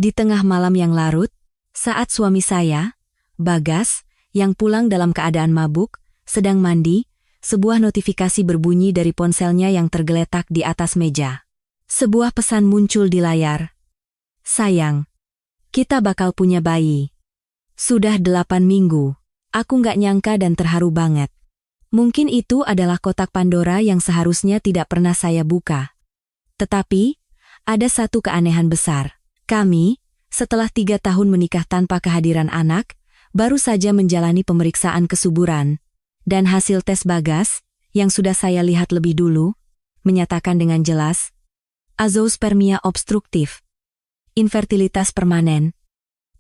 Di tengah malam yang larut, saat suami saya, Bagas, yang pulang dalam keadaan mabuk, sedang mandi, sebuah notifikasi berbunyi dari ponselnya yang tergeletak di atas meja. Sebuah pesan muncul di layar. "Sayang, kita bakal punya bayi. Sudah 8 minggu. Aku nggak nyangka dan terharu banget." Mungkin itu adalah kotak Pandora yang seharusnya tidak pernah saya buka. Tetapi, ada satu keanehan besar. Kami, setelah 3 tahun menikah tanpa kehadiran anak, baru saja menjalani pemeriksaan kesuburan. Dan hasil tes Bagas, yang sudah saya lihat lebih dulu, menyatakan dengan jelas, azoospermia obstruktif. Infertilitas permanen.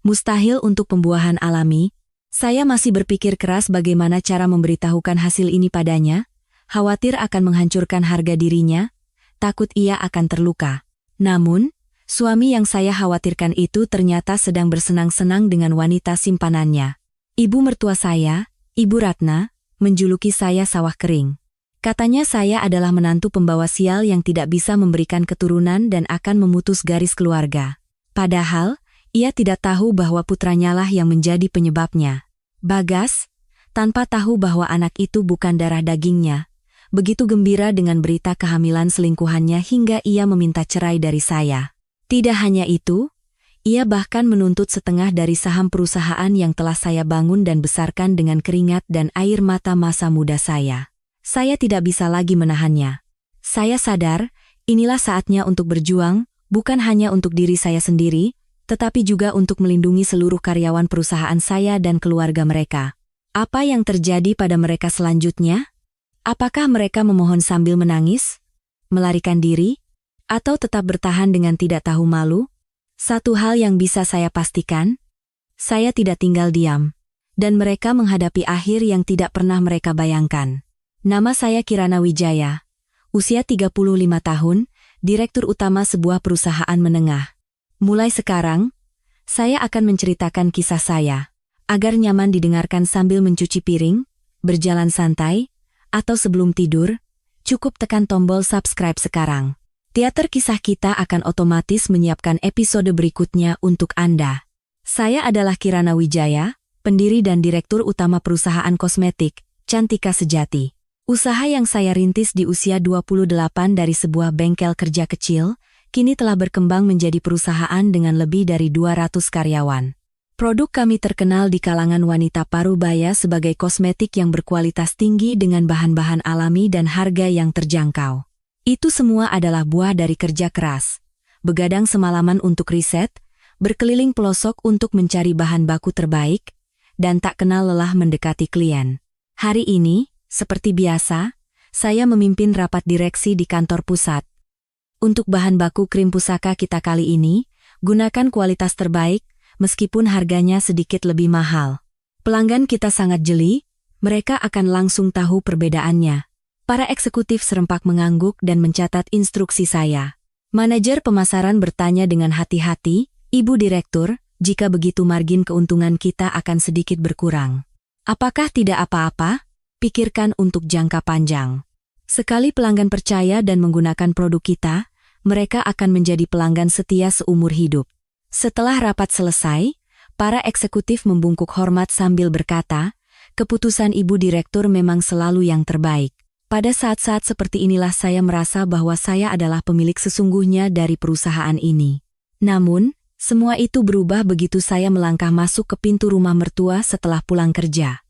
Mustahil untuk pembuahan alami. Saya masih berpikir keras bagaimana cara memberitahukan hasil ini padanya, khawatir akan menghancurkan harga dirinya, takut ia akan terluka. Namun, suami yang saya khawatirkan itu ternyata sedang bersenang-senang dengan wanita simpanannya. Ibu mertua saya, Ibu Ratna, menjuluki saya sawah kering. Katanya saya adalah menantu pembawa sial yang tidak bisa memberikan keturunan dan akan memutus garis keluarga. Padahal, ia tidak tahu bahwa putranya lah yang menjadi penyebabnya. Bagas, tanpa tahu bahwa anak itu bukan darah dagingnya, begitu gembira dengan berita kehamilan selingkuhannya hingga ia meminta cerai dari saya. Tidak hanya itu, ia bahkan menuntut setengah dari saham perusahaan yang telah saya bangun dan besarkan dengan keringat dan air mata masa muda saya. Saya tidak bisa lagi menahannya. Saya sadar, inilah saatnya untuk berjuang, bukan hanya untuk diri saya sendiri, tetapi juga untuk melindungi seluruh karyawan perusahaan saya dan keluarga mereka. Apa yang terjadi pada mereka selanjutnya? Apakah mereka memohon sambil menangis? Melarikan diri? Atau tetap bertahan dengan tidak tahu malu? Satu hal yang bisa saya pastikan, saya tidak tinggal diam. Dan mereka menghadapi akhir yang tidak pernah mereka bayangkan. Nama saya Kirana Wijaya, usia 35 tahun, direktur utama sebuah perusahaan menengah. Mulai sekarang, saya akan menceritakan kisah saya, agar nyaman didengarkan sambil mencuci piring, berjalan santai, atau sebelum tidur, cukup tekan tombol subscribe sekarang. Teater kisah kita akan otomatis menyiapkan episode berikutnya untuk Anda. Saya adalah Kirana Wijaya, pendiri dan direktur utama perusahaan kosmetik, Cantika Sejati. Usaha yang saya rintis di usia 28 dari sebuah bengkel kerja kecil, kini telah berkembang menjadi perusahaan dengan lebih dari 200 karyawan. Produk kami terkenal di kalangan wanita parubaya sebagai kosmetik yang berkualitas tinggi dengan bahan-bahan alami dan harga yang terjangkau. Itu semua adalah buah dari kerja keras. Begadang semalaman untuk riset, berkeliling pelosok untuk mencari bahan baku terbaik, dan tak kenal lelah mendekati klien. Hari ini, seperti biasa, saya memimpin rapat direksi di kantor pusat. Untuk bahan baku krim pusaka kita kali ini, gunakan kualitas terbaik, meskipun harganya sedikit lebih mahal. Pelanggan kita sangat jeli, mereka akan langsung tahu perbedaannya. Para eksekutif serempak mengangguk dan mencatat instruksi saya. Manajer pemasaran bertanya dengan hati-hati, "Ibu Direktur, jika begitu margin keuntungan kita akan sedikit berkurang. Apakah tidak apa-apa? Pikirkan untuk jangka panjang. Sekali pelanggan percaya dan menggunakan produk kita, mereka akan menjadi pelanggan setia seumur hidup." Setelah rapat selesai, para eksekutif membungkuk hormat sambil berkata, "Keputusan Ibu Direktur memang selalu yang terbaik." Pada saat-saat seperti inilah saya merasa bahwa saya adalah pemilik sesungguhnya dari perusahaan ini. Namun, semua itu berubah begitu saya melangkah masuk ke pintu rumah mertua setelah pulang kerja.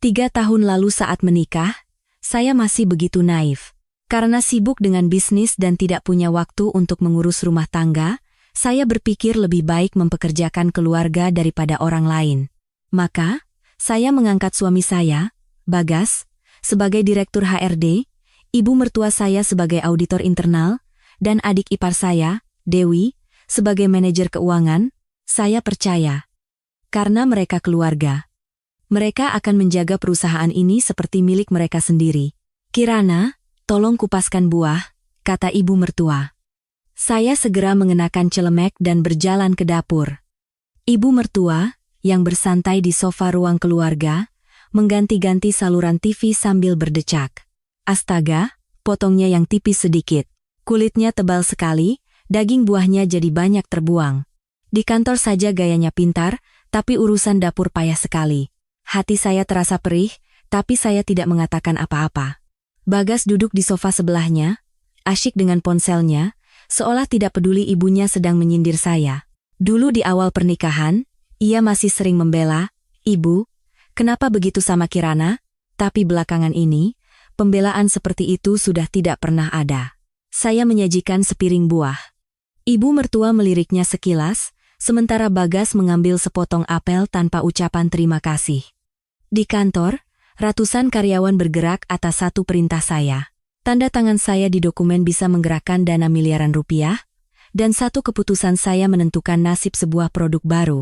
3 tahun lalu saat menikah, saya masih begitu naif. Karena sibuk dengan bisnis dan tidak punya waktu untuk mengurus rumah tangga, saya berpikir lebih baik mempekerjakan keluarga daripada orang lain. Maka, saya mengangkat suami saya, Bagas, sebagai direktur HRD, ibu mertua saya sebagai auditor internal, dan adik ipar saya, Dewi, sebagai manajer keuangan. Saya percaya. Karena mereka keluarga. Mereka akan menjaga perusahaan ini seperti milik mereka sendiri. "Kirana, tolong kupaskan buah," kata ibu mertua. Saya segera mengenakan celemek dan berjalan ke dapur. Ibu mertua, yang bersantai di sofa ruang keluarga, mengganti-ganti saluran TV sambil berdecak. "Astaga, potongnya yang tipis sedikit. Kulitnya tebal sekali, daging buahnya jadi banyak terbuang." Di kantor saja gayanya pintar, tapi urusan dapur payah sekali. Hati saya terasa perih, tapi saya tidak mengatakan apa-apa. Bagas duduk di sofa sebelahnya, asyik dengan ponselnya, seolah tidak peduli ibunya sedang menyindir saya. Dulu di awal pernikahan, ia masih sering membela, "Ibu, kenapa begitu sama Kirana?" Tapi belakangan ini, pembelaan seperti itu sudah tidak pernah ada. Saya menyajikan sepiring buah. Ibu mertua meliriknya sekilas, sementara Bagas mengambil sepotong apel tanpa ucapan terima kasih. Di kantor, ratusan karyawan bergerak atas satu perintah saya. Tanda tangan saya di dokumen bisa menggerakkan dana miliaran rupiah, dan satu keputusan saya menentukan nasib sebuah produk baru.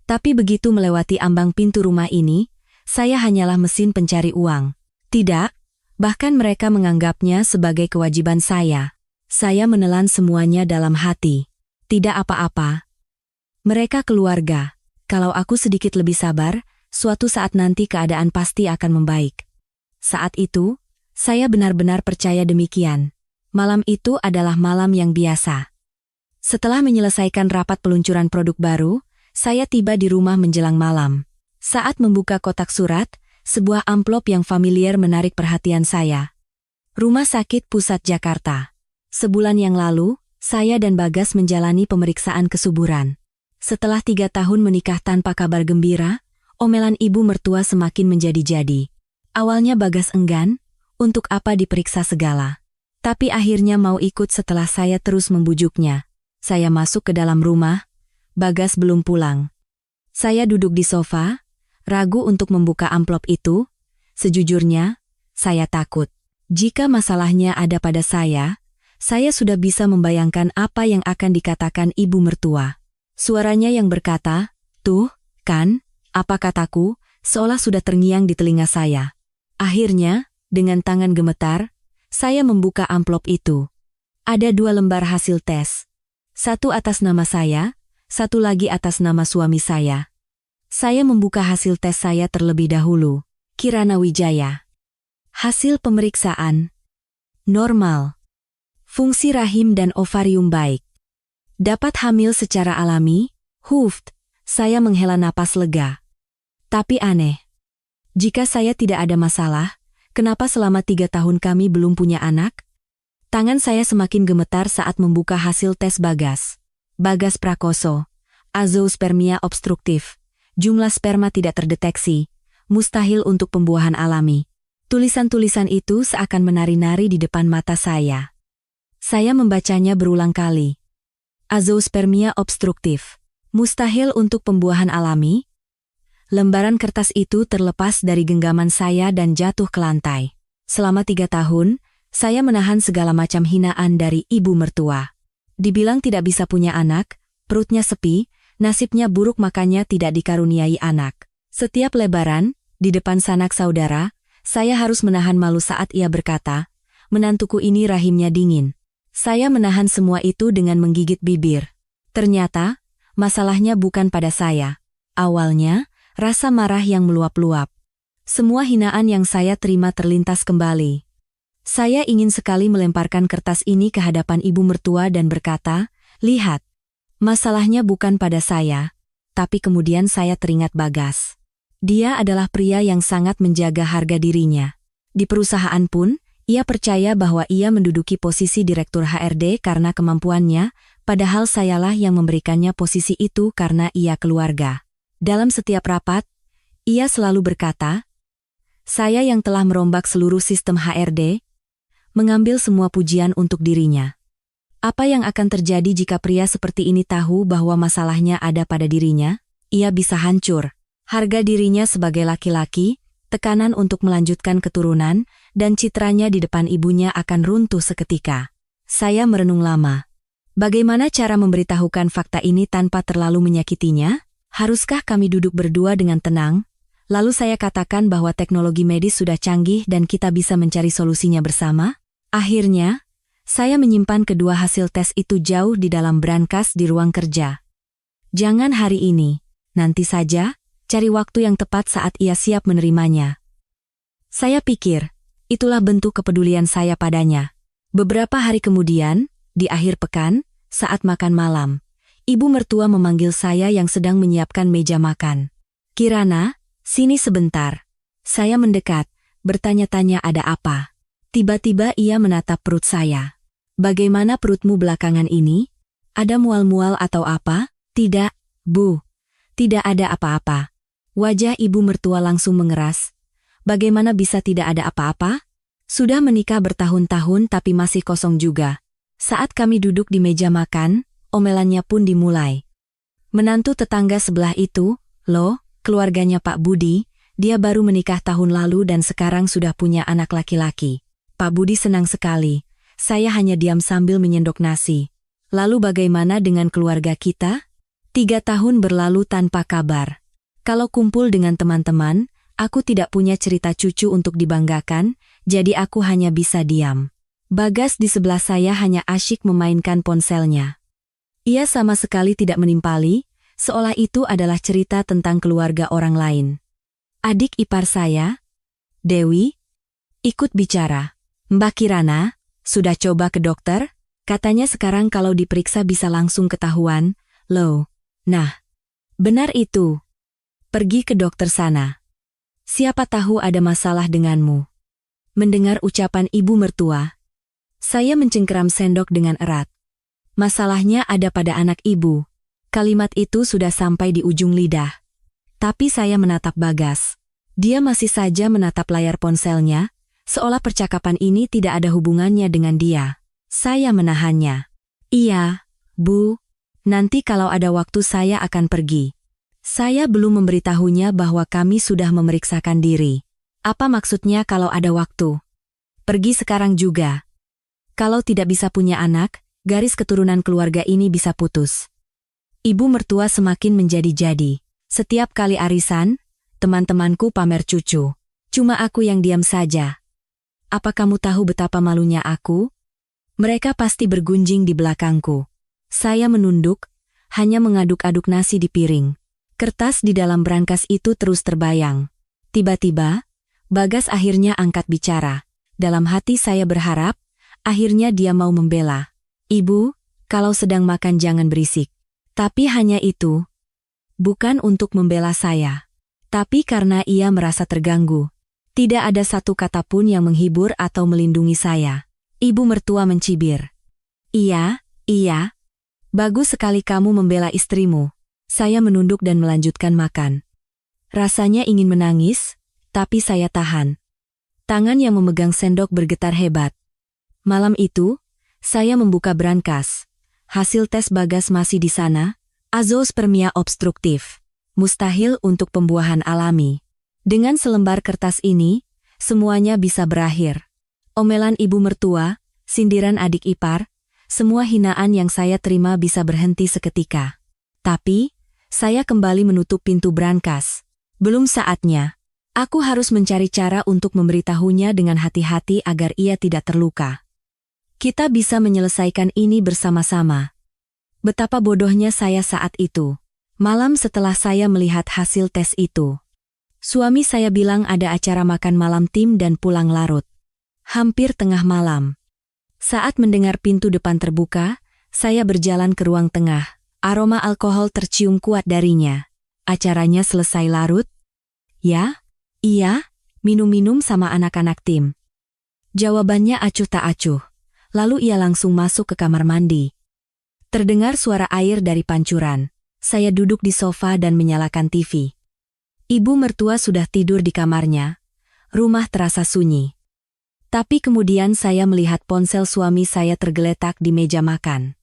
Tapi begitu melewati ambang pintu rumah ini, saya hanyalah mesin pencari uang. Tidak, bahkan mereka menganggapnya sebagai kewajiban saya. Saya menelan semuanya dalam hati. Tidak apa-apa. Mereka keluarga. Kalau aku sedikit lebih sabar, suatu saat nanti keadaan pasti akan membaik. Saat itu, saya benar-benar percaya demikian. Malam itu adalah malam yang biasa. Setelah menyelesaikan rapat peluncuran produk baru, saya tiba di rumah menjelang malam. Saat membuka kotak surat, sebuah amplop yang familiar menarik perhatian saya. Rumah Sakit Pusat Jakarta. Sebulan yang lalu, saya dan Bagas menjalani pemeriksaan kesuburan. Setelah 3 tahun menikah tanpa kabar gembira, omelan ibu mertua semakin menjadi-jadi. Awalnya Bagas enggan, untuk apa diperiksa segala. Tapi akhirnya mau ikut setelah saya terus membujuknya. Saya masuk ke dalam rumah, Bagas belum pulang. Saya duduk di sofa, ragu untuk membuka amplop itu. Sejujurnya, saya takut. Jika masalahnya ada pada saya sudah bisa membayangkan apa yang akan dikatakan ibu mertua. Suaranya yang berkata, "Tuh, kan, apa kataku," seolah sudah terngiang di telinga saya. Akhirnya, dengan tangan gemetar, saya membuka amplop itu. Ada 2 lembar hasil tes. Satu atas nama saya, satu lagi atas nama suami saya. Saya membuka hasil tes saya terlebih dahulu. Kirana Wijaya. Hasil pemeriksaan normal. Fungsi rahim dan ovarium baik. Dapat hamil secara alami. Saya menghela napas lega. Tapi aneh. Jika saya tidak ada masalah, kenapa selama 3 tahun kami belum punya anak? Tangan saya semakin gemetar saat membuka hasil tes Bagas. Bagas Prakoso. Azoospermia obstruktif. Jumlah sperma tidak terdeteksi. Mustahil untuk pembuahan alami. Tulisan-tulisan itu seakan menari-nari di depan mata saya. Saya membacanya berulang kali. Azoospermia obstruktif. Mustahil untuk pembuahan alami. Lembaran kertas itu terlepas dari genggaman saya dan jatuh ke lantai. Selama 3 tahun, saya menahan segala macam hinaan dari ibu mertua. Dibilang tidak bisa punya anak, perutnya sepi, nasibnya buruk makanya tidak dikaruniai anak. Setiap lebaran, di depan sanak saudara, saya harus menahan malu saat ia berkata, "Menantuku ini rahimnya dingin." Saya menahan semua itu dengan menggigit bibir. Ternyata, masalahnya bukan pada saya. Awalnya, rasa marah yang meluap-luap. Semua hinaan yang saya terima terlintas kembali. Saya ingin sekali melemparkan kertas ini ke hadapan ibu mertua dan berkata, "Lihat, masalahnya bukan pada saya." Tapi kemudian saya teringat Bagas. Dia adalah pria yang sangat menjaga harga dirinya. Di perusahaan pun, ia percaya bahwa ia menduduki posisi direktur HRD karena kemampuannya, padahal sayalah yang memberikannya posisi itu karena ia keluarga. Dalam setiap rapat, ia selalu berkata, "Saya yang telah merombak seluruh sistem HRD," mengambil semua pujian untuk dirinya. Apa yang akan terjadi jika pria seperti ini tahu bahwa masalahnya ada pada dirinya? Ia bisa hancur. Harga dirinya sebagai laki-laki, tekanan untuk melanjutkan keturunan, dan citranya di depan ibunya akan runtuh seketika. Saya merenung lama. Bagaimana cara memberitahukan fakta ini tanpa terlalu menyakitinya? Haruskah kami duduk berdua dengan tenang? Lalu saya katakan bahwa teknologi medis sudah canggih dan kita bisa mencari solusinya bersama? Akhirnya, saya menyimpan kedua hasil tes itu jauh di dalam brankas di ruang kerja. Jangan hari ini, nanti saja, cari waktu yang tepat saat ia siap menerimanya. Saya pikir, itulah bentuk kepedulian saya padanya. Beberapa hari kemudian, di akhir pekan, saat makan malam, Ibu mertua memanggil saya yang sedang menyiapkan meja makan. "Kirana, sini sebentar." Saya mendekat, bertanya-tanya ada apa. Tiba-tiba ia menatap perut saya. "Bagaimana perutmu belakangan ini? Ada mual-mual atau apa?" "Tidak, Bu. Tidak ada apa-apa." Wajah ibu mertua langsung mengeras. "Bagaimana bisa tidak ada apa-apa? Sudah menikah bertahun-tahun tapi masih kosong juga." Saat kami duduk di meja makan, omelannya pun dimulai. "Menantu tetangga sebelah itu, loh, keluarganya Pak Budi, dia baru menikah tahun lalu dan sekarang sudah punya anak laki-laki. Pak Budi senang sekali." Saya hanya diam sambil menyendok nasi. "Lalu bagaimana dengan keluarga kita? 3 tahun berlalu tanpa kabar. Kalau kumpul dengan teman-teman, aku tidak punya cerita cucu untuk dibanggakan, jadi aku hanya bisa diam." Bagas di sebelah saya hanya asyik memainkan ponselnya. Ia sama sekali tidak menimpali, seolah itu adalah cerita tentang keluarga orang lain. Adik ipar saya, Dewi, ikut bicara. "Mbak Kirana, sudah coba ke dokter? Katanya sekarang kalau diperiksa bisa langsung ketahuan." "Loh, nah, benar itu. Pergi ke dokter sana. Siapa tahu ada masalah denganmu." Mendengar ucapan ibu mertua, saya mencengkeram sendok dengan erat. Masalahnya ada pada anak ibu. Kalimat itu sudah sampai di ujung lidah. Tapi saya menatap Bagas. Dia masih saja menatap layar ponselnya, seolah percakapan ini tidak ada hubungannya dengan dia. Saya menahannya. "Iya, Bu. Nanti kalau ada waktu saya akan pergi." Saya belum memberitahunya bahwa kami sudah memeriksakan diri. "Apa maksudnya kalau ada waktu? Pergi sekarang juga. Kalau tidak bisa punya anak, garis keturunan keluarga ini bisa putus." Ibu mertua semakin menjadi-jadi. Setiap kali arisan, teman-temanku pamer cucu. Cuma aku yang diam saja. "Apa kamu tahu betapa malunya aku?" Mereka pasti bergunjing di belakangku. Saya menunduk, hanya mengaduk-aduk nasi di piring. Kertas di dalam brankas itu terus terbayang. Tiba-tiba, Bagas akhirnya angkat bicara. Dalam hati saya berharap, akhirnya dia mau membela. "Ibu, kalau sedang makan jangan berisik." Tapi hanya itu. Bukan untuk membela saya. Tapi karena ia merasa terganggu. Tidak ada satu kata pun yang menghibur atau melindungi saya. Ibu mertua mencibir. Iya. Bagus sekali kamu membela istrimu." Saya menunduk dan melanjutkan makan. Rasanya ingin menangis, tapi saya tahan. Tangan yang memegang sendok bergetar hebat. Malam itu, saya membuka brankas. Hasil tes Bagas masih di sana, azoospermia obstruktif. Mustahil untuk pembuahan alami. Dengan selembar kertas ini, semuanya bisa berakhir. Omelan ibu mertua, sindiran adik ipar, semua hinaan yang saya terima bisa berhenti seketika. Tapi, saya kembali menutup pintu brankas. Belum saatnya. Aku harus mencari cara untuk memberitahunya dengan hati-hati agar ia tidak terluka. Kita bisa menyelesaikan ini bersama-sama. Betapa bodohnya saya saat itu. Malam setelah saya melihat hasil tes itu. Suami saya bilang ada acara makan malam tim dan pulang larut. Hampir tengah malam. Saat mendengar pintu depan terbuka, saya berjalan ke ruang tengah. Aroma alkohol tercium kuat darinya. "Acaranya selesai larut?" "Ya, iya, minum-minum sama anak-anak tim." Jawabannya acuh tak acuh. Lalu ia langsung masuk ke kamar mandi. Terdengar suara air dari pancuran. Saya duduk di sofa dan menyalakan TV. Ibu mertua sudah tidur di kamarnya. Rumah terasa sunyi. Tapi kemudian saya melihat ponsel suami saya tergeletak di meja makan.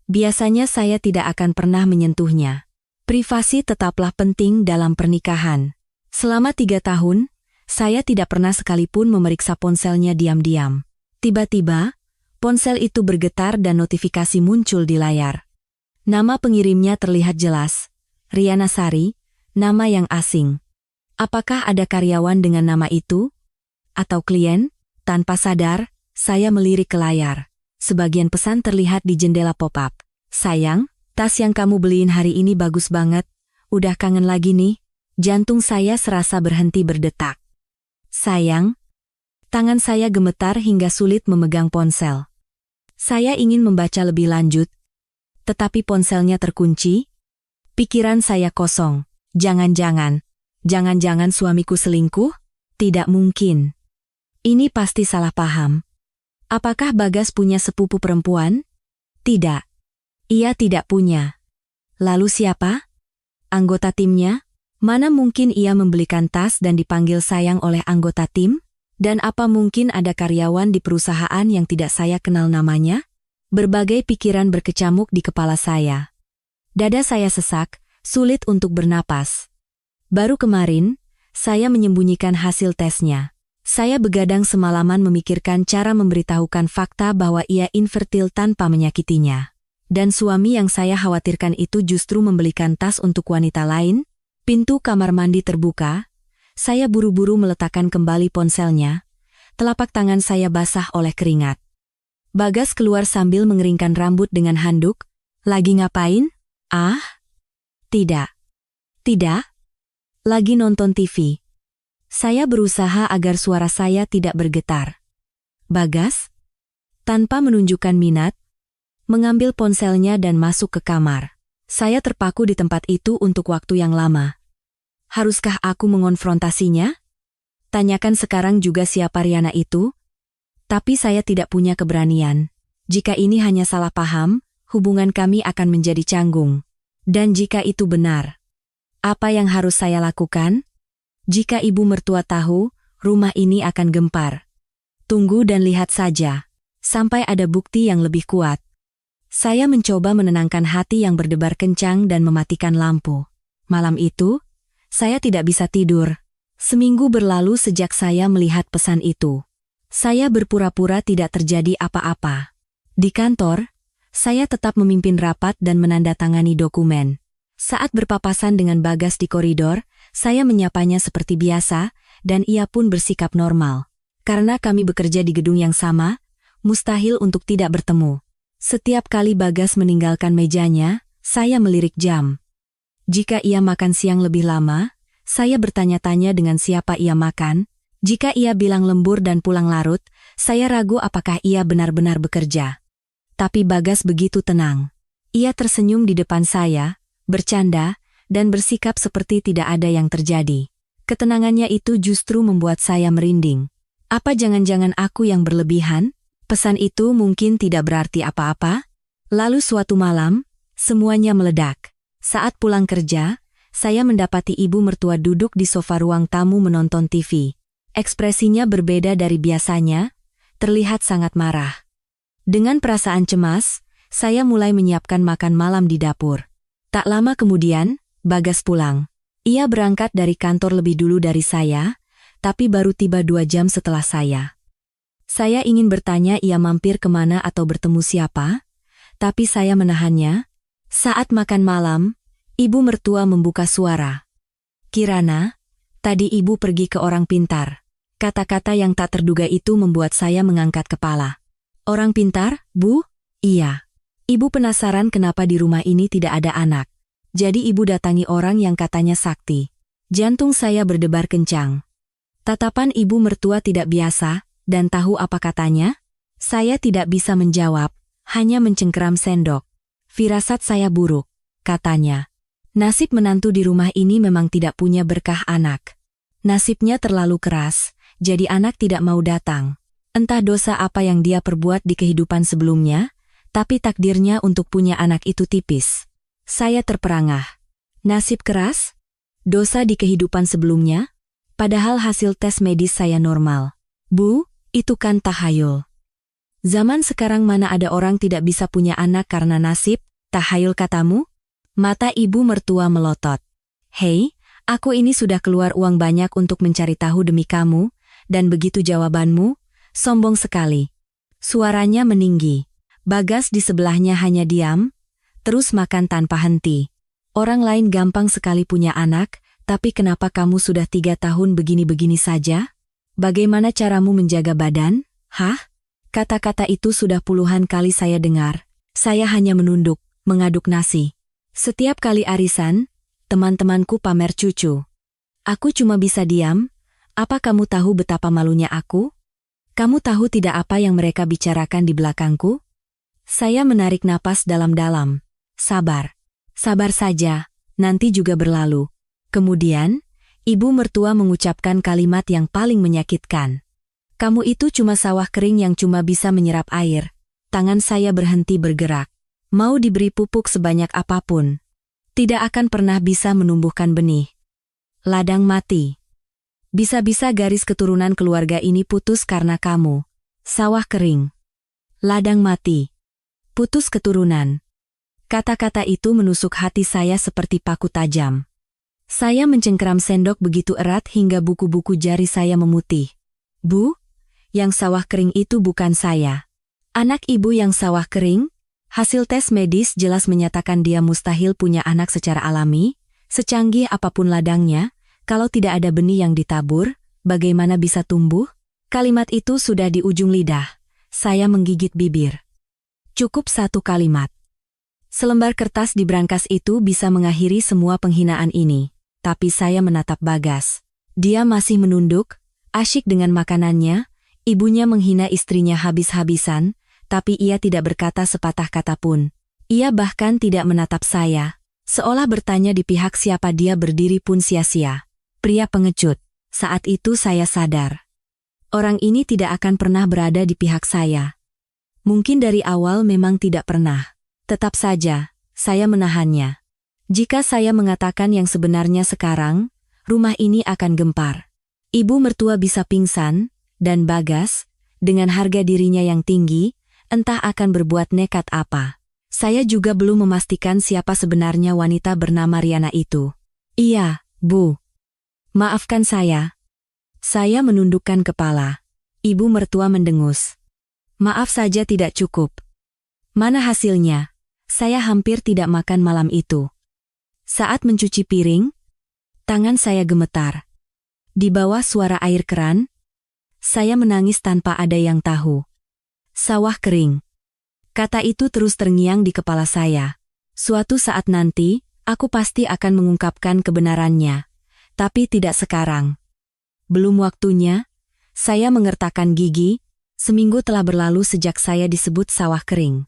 Biasanya saya tidak akan pernah menyentuhnya. Privasi tetaplah penting dalam pernikahan. Selama 3 tahun, saya tidak pernah sekalipun memeriksa ponselnya diam-diam. Tiba-tiba, ponsel itu bergetar dan notifikasi muncul di layar. Nama pengirimnya terlihat jelas. Riana Sari, nama yang asing. Apakah ada karyawan dengan nama itu? Atau klien? Tanpa sadar, saya melirik ke layar. Sebagian pesan terlihat di jendela pop-up. "Sayang, tas yang kamu beliin hari ini bagus banget. Udah kangen lagi nih." Jantung saya serasa berhenti berdetak. "Sayang." Tangan saya gemetar hingga sulit memegang ponsel. Saya ingin membaca lebih lanjut. tetapi ponselnya terkunci. Pikiran saya kosong. Jangan-jangan suamiku selingkuh? Tidak mungkin. Ini pasti salah paham. Apakah Bagas punya sepupu perempuan? Tidak. Ia tidak punya. Lalu siapa? Anggota timnya? Mana mungkin ia membelikan tas dan dipanggil sayang oleh anggota tim? Dan apa mungkin ada karyawan di perusahaan yang tidak saya kenal namanya? Berbagai pikiran berkecamuk di kepala saya. Dada saya sesak, sulit untuk bernapas. Baru kemarin, saya menyembunyikan hasil tesnya. Saya begadang semalaman memikirkan cara memberitahukan fakta bahwa ia infertil tanpa menyakitinya. Dan suami yang saya khawatirkan itu justru membelikan tas untuk wanita lain. Pintu kamar mandi terbuka. Saya buru-buru meletakkan kembali ponselnya. Telapak tangan saya basah oleh keringat. Bagas keluar sambil mengeringkan rambut dengan handuk. Lagi ngapain? Ah? Tidak. Tidak? Lagi nonton TV. Saya berusaha agar suara saya tidak bergetar. Bagas, tanpa menunjukkan minat, mengambil ponselnya dan masuk ke kamar. Saya terpaku di tempat itu untuk waktu yang lama. Haruskah aku mengonfrontasinya? Tanyakan sekarang juga siapa Riana itu? Tapi saya tidak punya keberanian. Jika ini hanya salah paham, hubungan kami akan menjadi canggung. Dan jika itu benar, apa yang harus saya lakukan? Jika ibu mertua tahu, rumah ini akan gempar. Tunggu dan lihat saja, sampai ada bukti yang lebih kuat. Saya mencoba menenangkan hati yang berdebar kencang dan mematikan lampu. Malam itu, saya tidak bisa tidur. Seminggu berlalu sejak saya melihat pesan itu. Saya berpura-pura tidak terjadi apa-apa. Di kantor, saya tetap memimpin rapat dan menandatangani dokumen. Saat berpapasan dengan Bagas di koridor, saya menyapanya seperti biasa, dan ia pun bersikap normal. Karena kami bekerja di gedung yang sama, mustahil untuk tidak bertemu. Setiap kali Bagas meninggalkan mejanya, saya melirik jam. Jika ia makan siang lebih lama, saya bertanya-tanya dengan siapa ia makan. Jika ia bilang lembur dan pulang larut, saya ragu apakah ia benar-benar bekerja. Tapi Bagas begitu tenang. Ia tersenyum di depan saya, bercanda, dan bersikap seperti tidak ada yang terjadi. Ketenangannya itu justru membuat saya merinding. Apa jangan-jangan aku yang berlebihan? Pesan itu mungkin tidak berarti apa-apa? Lalu suatu malam, semuanya meledak. Saat pulang kerja, saya mendapati ibu mertua duduk di sofa ruang tamu menonton TV. Ekspresinya berbeda dari biasanya, terlihat sangat marah. Dengan perasaan cemas, saya mulai menyiapkan makan malam di dapur. Tak lama kemudian, Bagas pulang. Ia berangkat dari kantor lebih dulu dari saya, tapi baru tiba 2 jam setelah saya. Saya ingin bertanya ia mampir kemana atau bertemu siapa, tapi saya menahannya. Saat makan malam, ibu mertua membuka suara. Kirana, tadi ibu pergi ke orang pintar. Kata-kata yang tak terduga itu membuat saya mengangkat kepala. Orang pintar, Bu? Iya. Ibu penasaran kenapa di rumah ini tidak ada anak. Jadi ibu datangi orang yang katanya sakti. Jantung saya berdebar kencang. Tatapan ibu mertua tidak biasa, dan tahu apa katanya? Saya tidak bisa menjawab, hanya mencengkeram sendok. Firasat saya buruk, katanya. Nasib menantu di rumah ini memang tidak punya berkah anak. Nasibnya terlalu keras, jadi anak tidak mau datang. Entah dosa apa yang dia perbuat di kehidupan sebelumnya, tapi takdirnya untuk punya anak itu tipis. Saya terperangah. Nasib keras? Dosa di kehidupan sebelumnya? Padahal hasil tes medis saya normal. Bu, itu kan tahayul. Zaman sekarang mana ada orang tidak bisa punya anak karena nasib, tahayul katamu? Mata ibu mertua melotot. Hei, aku ini sudah keluar uang banyak untuk mencari tahu demi kamu, dan begitu jawabanmu, sombong sekali. Suaranya meninggi. Bagas di sebelahnya hanya diam, terus makan tanpa henti. Orang lain gampang sekali punya anak, tapi kenapa kamu sudah 3 tahun begini-begini saja? Bagaimana caramu menjaga badan? Hah? Kata-kata itu sudah puluhan kali saya dengar. Saya hanya menunduk, mengaduk nasi. Setiap kali arisan, teman-temanku pamer cucu. Aku cuma bisa diam. Apa kamu tahu betapa malunya aku? Kamu tahu tidak apa yang mereka bicarakan di belakangku? Saya menarik napas dalam-dalam. sabar. Sabar saja, nanti juga berlalu. Kemudian, ibu mertua mengucapkan kalimat yang paling menyakitkan. Kamu itu cuma sawah kering yang cuma bisa menyerap air. Tangan saya berhenti bergerak. Mau diberi pupuk sebanyak apapun, tidak akan pernah bisa menumbuhkan benih. Ladang mati. Bisa-bisa garis keturunan keluarga ini putus karena kamu. Sawah kering. Ladang mati. Putus keturunan. Kata-kata itu menusuk hati saya seperti paku tajam. Saya mencengkeram sendok begitu erat hingga buku-buku jari saya memutih. Bu, yang sawah kering itu bukan saya. Anak ibu yang sawah kering? Hasil tes medis jelas menyatakan dia mustahil punya anak secara alami, secanggih apapun ladangnya, kalau tidak ada benih yang ditabur, bagaimana bisa tumbuh? Kalimat itu sudah di ujung lidah. Saya menggigit bibir. Cukup satu kalimat. Selembar kertas di brankas itu bisa mengakhiri semua penghinaan ini. Tapi saya menatap Bagas. Dia masih menunduk, asyik dengan makanannya. Ibunya menghina istrinya habis-habisan, tapi ia tidak berkata sepatah kata pun. Ia bahkan tidak menatap saya, seolah bertanya di pihak siapa dia berdiri pun sia-sia. Pria pengecut. Saat itu saya sadar. Orang ini tidak akan pernah berada di pihak saya. Mungkin dari awal memang tidak pernah. Tetap saja, saya menahannya. Jika saya mengatakan yang sebenarnya sekarang, rumah ini akan gempar. Ibu mertua bisa pingsan, dan Bagas, dengan harga dirinya yang tinggi, entah akan berbuat nekat apa. Saya juga belum memastikan siapa sebenarnya wanita bernama Riana itu. Iya, Bu. Maafkan saya. Saya menundukkan kepala. Ibu mertua mendengus. Maaf saja tidak cukup. Mana hasilnya? Saya hampir tidak makan malam itu. Saat mencuci piring, tangan saya gemetar. Di bawah suara air keran, saya menangis tanpa ada yang tahu. Sawah kering. Kata itu terus terngiang di kepala saya. Suatu saat nanti, aku pasti akan mengungkapkan kebenarannya. Tapi tidak sekarang. Belum waktunya, saya mengertakkan gigi. Seminggu telah berlalu sejak saya disebut sawah kering.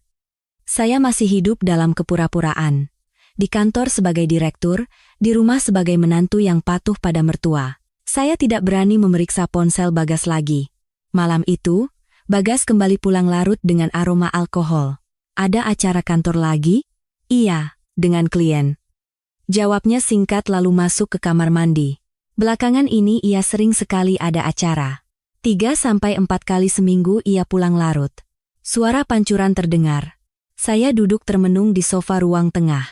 Saya masih hidup dalam kepura-puraan. Di kantor sebagai direktur, di rumah sebagai menantu yang patuh pada mertua. Saya tidak berani memeriksa ponsel Bagas lagi. Malam itu, Bagas kembali pulang larut dengan aroma alkohol. Ada acara kantor lagi? Iya, dengan klien. Jawabnya singkat lalu masuk ke kamar mandi. Belakangan ini ia sering sekali ada acara. 3-4 kali seminggu ia pulang larut. Suara pancuran terdengar. Saya duduk termenung di sofa ruang tengah.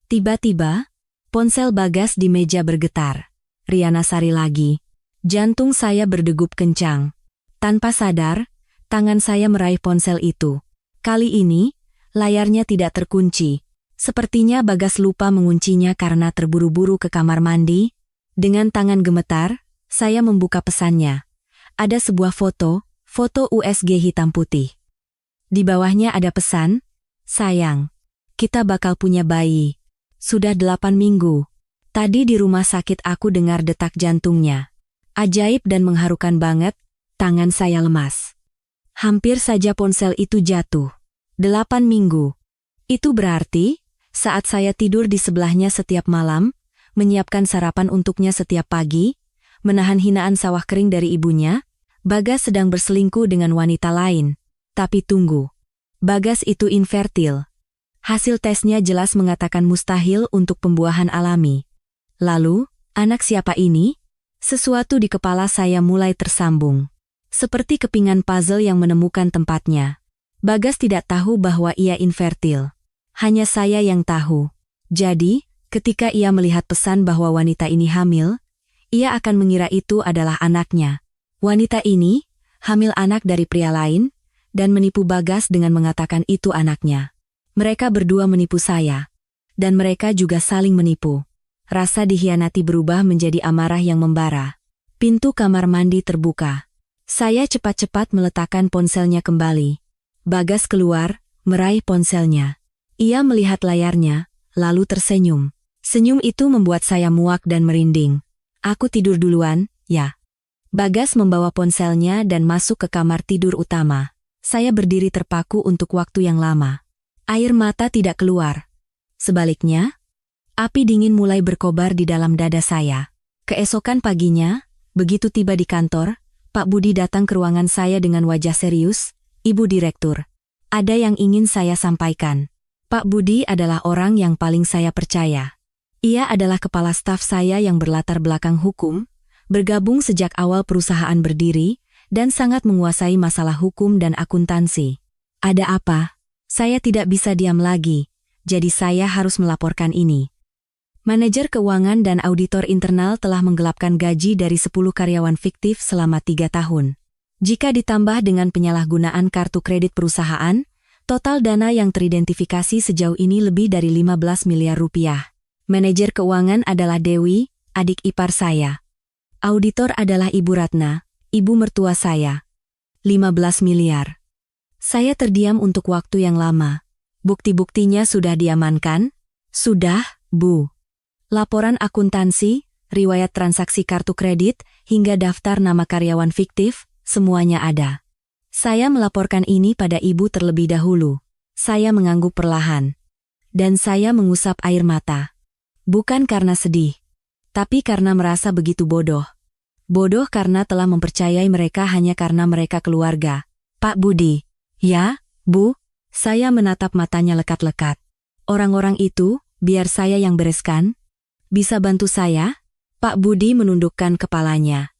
Tiba-tiba, ponsel Bagas di meja bergetar. Riana Sari lagi. Jantung saya berdegup kencang. Tanpa sadar, tangan saya meraih ponsel itu. Kali ini, layarnya tidak terkunci. Sepertinya Bagas lupa menguncinya karena terburu-buru ke kamar mandi. Dengan tangan gemetar, saya membuka pesannya. Ada sebuah foto USG hitam putih. Di bawahnya ada pesan, sayang, kita bakal punya bayi. Sudah 8 minggu. Tadi di rumah sakit aku dengar detak jantungnya. Ajaib dan mengharukan banget, tangan saya lemas. Hampir saja ponsel itu jatuh. 8 minggu. Itu berarti, saat saya tidur di sebelahnya setiap malam, menyiapkan sarapan untuknya setiap pagi, menahan hinaan sawah kering dari ibunya, Bagas sedang berselingkuh dengan wanita lain. Tapi tunggu. Bagas itu infertil. Hasil tesnya jelas mengatakan mustahil untuk pembuahan alami. Lalu, anak siapa ini? Sesuatu di kepala saya mulai tersambung. Seperti kepingan puzzle yang menemukan tempatnya. Bagas tidak tahu bahwa ia infertil. Hanya saya yang tahu. Jadi, ketika ia melihat pesan bahwa wanita ini hamil, ia akan mengira itu adalah anaknya. Wanita ini, hamil anak dari pria lain, dan menipu Bagas dengan mengatakan itu anaknya. Mereka berdua menipu saya. Dan mereka juga saling menipu. Rasa dikhianati berubah menjadi amarah yang membara. Pintu kamar mandi terbuka. Saya cepat-cepat meletakkan ponselnya kembali. Bagas keluar, meraih ponselnya. Ia melihat layarnya, lalu tersenyum. Senyum itu membuat saya muak dan merinding. Aku tidur duluan, ya. Bagas membawa ponselnya dan masuk ke kamar tidur utama. Saya berdiri terpaku untuk waktu yang lama. Air mata tidak keluar. Sebaliknya, api dingin mulai berkobar di dalam dada saya. Keesokan paginya, begitu tiba di kantor, Pak Budi datang ke ruangan saya dengan wajah serius. "Ibu Direktur, ada yang ingin saya sampaikan." Pak Budi adalah orang yang paling saya percaya. Ia adalah kepala staf saya yang berlatar belakang hukum, bergabung sejak awal perusahaan berdiri, dan sangat menguasai masalah hukum dan akuntansi. "Ada apa?" Saya tidak bisa diam lagi, jadi saya harus melaporkan ini. Manajer keuangan dan auditor internal telah menggelapkan gaji dari 10 karyawan fiktif selama 3 tahun. Jika ditambah dengan penyalahgunaan kartu kredit perusahaan, total dana yang teridentifikasi sejauh ini lebih dari 15 miliar rupiah. Manajer keuangan adalah Dewi, adik ipar saya. Auditor adalah Ibu Ratna, ibu mertua saya. 15 miliar. Saya terdiam untuk waktu yang lama. Bukti-buktinya sudah diamankan? Sudah, Bu. Laporan akuntansi, riwayat transaksi kartu kredit, hingga daftar nama karyawan fiktif, semuanya ada. Saya melaporkan ini pada Ibu terlebih dahulu. Saya mengangguk perlahan. Dan saya mengusap air mata. Bukan karena sedih, tapi karena merasa begitu bodoh. Bodoh karena telah mempercayai mereka hanya karena mereka keluarga. "Pak Budi." "Ya, Bu." Saya menatap matanya lekat-lekat. "Orang-orang itu, biar saya yang bereskan. Bisa bantu saya?" Pak Budi menundukkan kepalanya.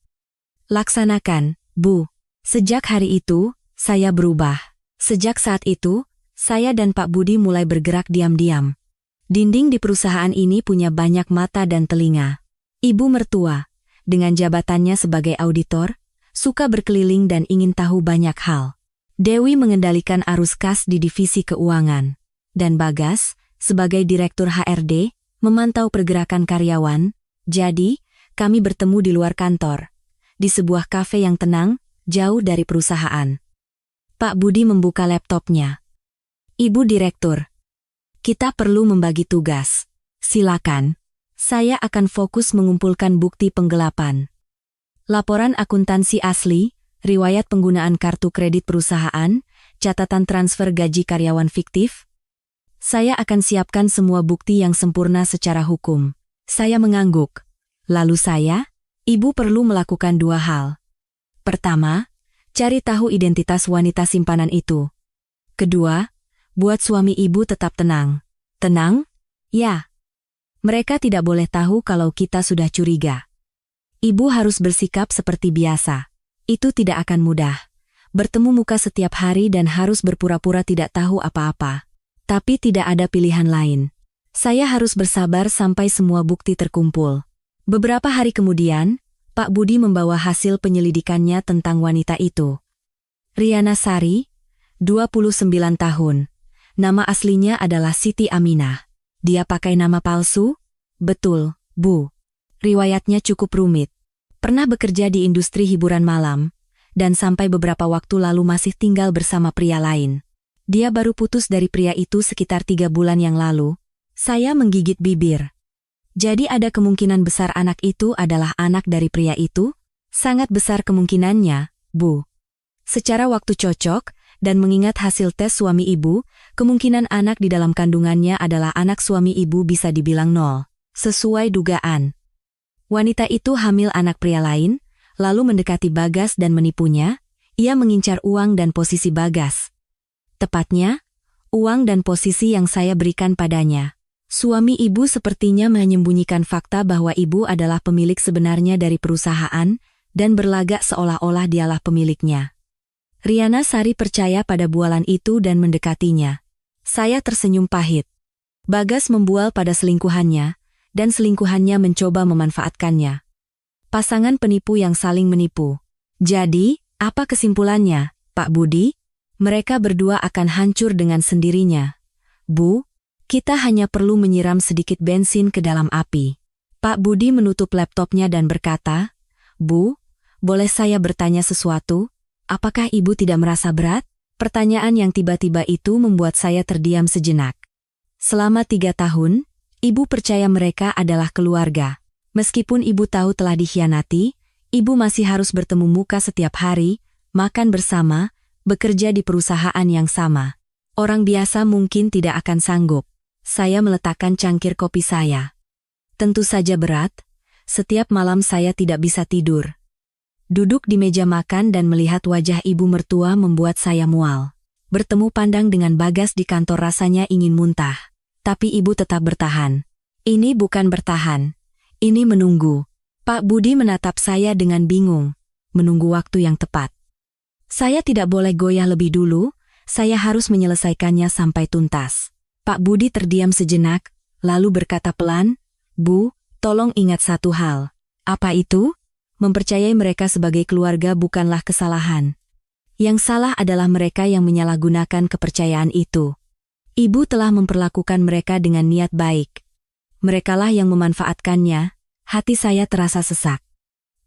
"Laksanakan, Bu." Sejak hari itu, saya berubah. Sejak saat itu, saya dan Pak Budi mulai bergerak diam-diam. Dinding di perusahaan ini punya banyak mata dan telinga. Ibu mertua, dengan jabatannya sebagai auditor, suka berkeliling dan ingin tahu banyak hal. Dewi mengendalikan arus kas di divisi keuangan. Dan Bagas, sebagai direktur HRD, memantau pergerakan karyawan. Jadi, kami bertemu di luar kantor, di sebuah kafe yang tenang, jauh dari perusahaan. Pak Budi membuka laptopnya. "Ibu Direktur, kita perlu membagi tugas. Silakan. Saya akan fokus mengumpulkan bukti penggelapan. Laporan akuntansi asli, riwayat penggunaan kartu kredit perusahaan, catatan transfer gaji karyawan fiktif. Saya akan siapkan semua bukti yang sempurna secara hukum." Saya mengangguk. Lalu Ibu perlu melakukan 2 hal. Pertama, cari tahu identitas wanita simpanan itu. Kedua, buat suami Ibu tetap tenang. Tenang? Ya. Mereka tidak boleh tahu kalau kita sudah curiga. Ibu harus bersikap seperti biasa. Itu tidak akan mudah. Bertemu muka setiap hari dan harus berpura-pura tidak tahu apa-apa. Tapi tidak ada pilihan lain. Saya harus bersabar sampai semua bukti terkumpul. Beberapa hari kemudian, Pak Budi membawa hasil penyelidikannya tentang wanita itu. Riana Sari, 29 tahun. Nama aslinya adalah Siti Aminah. Dia pakai nama palsu? Betul, Bu. Riwayatnya cukup rumit. Pernah bekerja di industri hiburan malam, dan sampai beberapa waktu lalu masih tinggal bersama pria lain. Dia baru putus dari pria itu sekitar 3 bulan yang lalu. Saya menggigit bibir. Jadi ada kemungkinan besar anak itu adalah anak dari pria itu? Sangat besar kemungkinannya, Bu. Secara waktu cocok, dan mengingat hasil tes suami ibu, kemungkinan anak di dalam kandungannya adalah anak suami ibu bisa dibilang 0. Sesuai dugaan. Wanita itu hamil anak pria lain, lalu mendekati Bagas dan menipunya. Ia mengincar uang dan posisi Bagas. Tepatnya, uang dan posisi yang saya berikan padanya. Suami ibu sepertinya menyembunyikan fakta bahwa ibu adalah pemilik sebenarnya dari perusahaan dan berlagak seolah-olah dialah pemiliknya. Riana Sari percaya pada bualan itu dan mendekatinya. Saya tersenyum pahit. Bagas membual pada selingkuhannya, dan selingkuhannya mencoba memanfaatkannya. Pasangan penipu yang saling menipu. Jadi, apa kesimpulannya, Pak Budi? Mereka berdua akan hancur dengan sendirinya. Bu, kita hanya perlu menyiram sedikit bensin ke dalam api. Pak Budi menutup laptopnya dan berkata, Bu, boleh saya bertanya sesuatu? Apakah Ibu tidak merasa berat? Pertanyaan yang tiba-tiba itu membuat saya terdiam sejenak. Selama 3 tahun, Ibu percaya mereka adalah keluarga. Meskipun Ibu tahu telah dikhianati, Ibu masih harus bertemu muka setiap hari, makan bersama, bekerja di perusahaan yang sama. Orang biasa mungkin tidak akan sanggup. Saya meletakkan cangkir kopi saya. Tentu saja berat, setiap malam saya tidak bisa tidur. Duduk di meja makan dan melihat wajah ibu mertua membuat saya mual. Bertemu pandang dengan Bagas di kantor rasanya ingin muntah. Tapi ibu tetap bertahan. Ini bukan bertahan. Ini menunggu. Pak Budi menatap saya dengan bingung. Menunggu waktu yang tepat. Saya tidak boleh goyah lebih dulu, saya harus menyelesaikannya sampai tuntas. Pak Budi terdiam sejenak, lalu berkata pelan, "Bu, tolong ingat satu hal." "Apa itu?" "Mempercayai mereka sebagai keluarga bukanlah kesalahan. Yang salah adalah mereka yang menyalahgunakan kepercayaan itu. Ibu telah memperlakukan mereka dengan niat baik. Merekalah yang memanfaatkannya." Hati saya terasa sesak.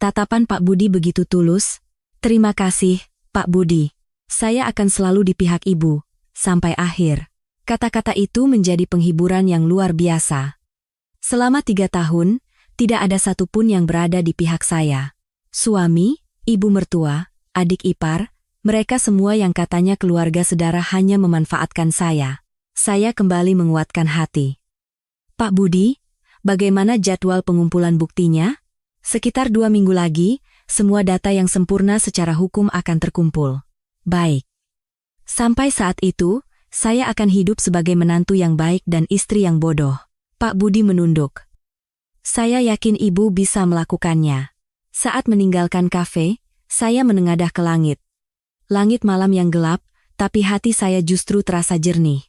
Tatapan Pak Budi begitu tulus. "Terima kasih, Pak Budi. Saya akan selalu di pihak ibu, sampai akhir." Kata-kata itu menjadi penghiburan yang luar biasa. Selama 3 tahun, tidak ada satupun yang berada di pihak saya. Suami, ibu mertua, adik ipar, mereka semua yang katanya keluarga sedara hanya memanfaatkan saya. Saya kembali menguatkan hati. "Pak Budi, bagaimana jadwal pengumpulan buktinya?" "Sekitar 2 minggu lagi, semua data yang sempurna secara hukum akan terkumpul." "Baik. Sampai saat itu, saya akan hidup sebagai menantu yang baik dan istri yang bodoh." Pak Budi menunduk. "Saya yakin ibu bisa melakukannya." Saat meninggalkan kafe, saya menengadah ke langit. Langit malam yang gelap, tapi hati saya justru terasa jernih.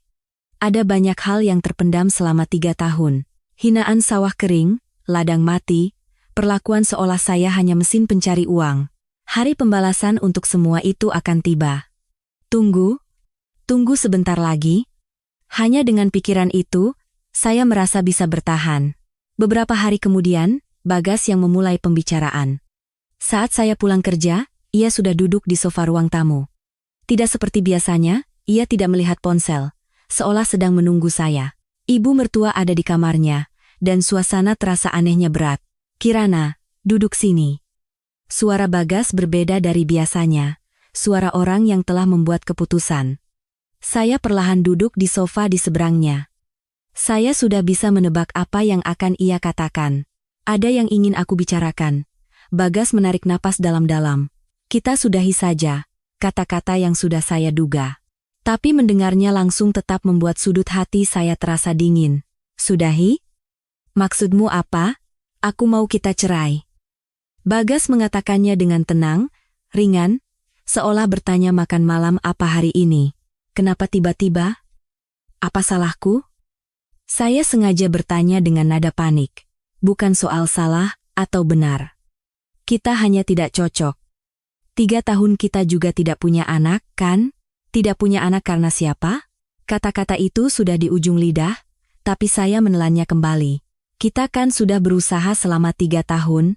Ada banyak hal yang terpendam selama 3 tahun. Hinaan sawah kering, ladang mati, perlakuan seolah saya hanya mesin pencari uang. Hari pembalasan untuk semua itu akan tiba. Tunggu sebentar lagi. Hanya dengan pikiran itu, saya merasa bisa bertahan. Beberapa hari kemudian, Bagas yang memulai pembicaraan. Saat saya pulang kerja, ia sudah duduk di sofa ruang tamu. Tidak seperti biasanya, ia tidak melihat ponsel, seolah sedang menunggu saya. Ibu mertua ada di kamarnya, dan suasana terasa anehnya berat. "Kirana, duduk sini." Suara Bagas berbeda dari biasanya, suara orang yang telah membuat keputusan. Saya perlahan duduk di sofa di seberangnya. Saya sudah bisa menebak apa yang akan ia katakan. "Ada yang ingin aku bicarakan." Bagas menarik napas dalam-dalam. "Kita sudahi saja," kata-kata yang sudah saya duga. Tapi mendengarnya langsung tetap membuat sudut hati saya terasa dingin. "Sudahi? Maksudmu apa?" "Aku mau kita cerai." Bagas mengatakannya dengan tenang, ringan, seolah bertanya makan malam apa hari ini. "Kenapa tiba-tiba? Apa salahku?" Saya sengaja bertanya dengan nada panik. Bukan soal salah atau benar. Kita hanya tidak cocok. 3 tahun kita juga tidak punya anak, kan? Tidak punya anak karena siapa? Kata-kata itu sudah di ujung lidah, tapi saya menelannya kembali. Kita kan sudah berusaha selama 3 tahun.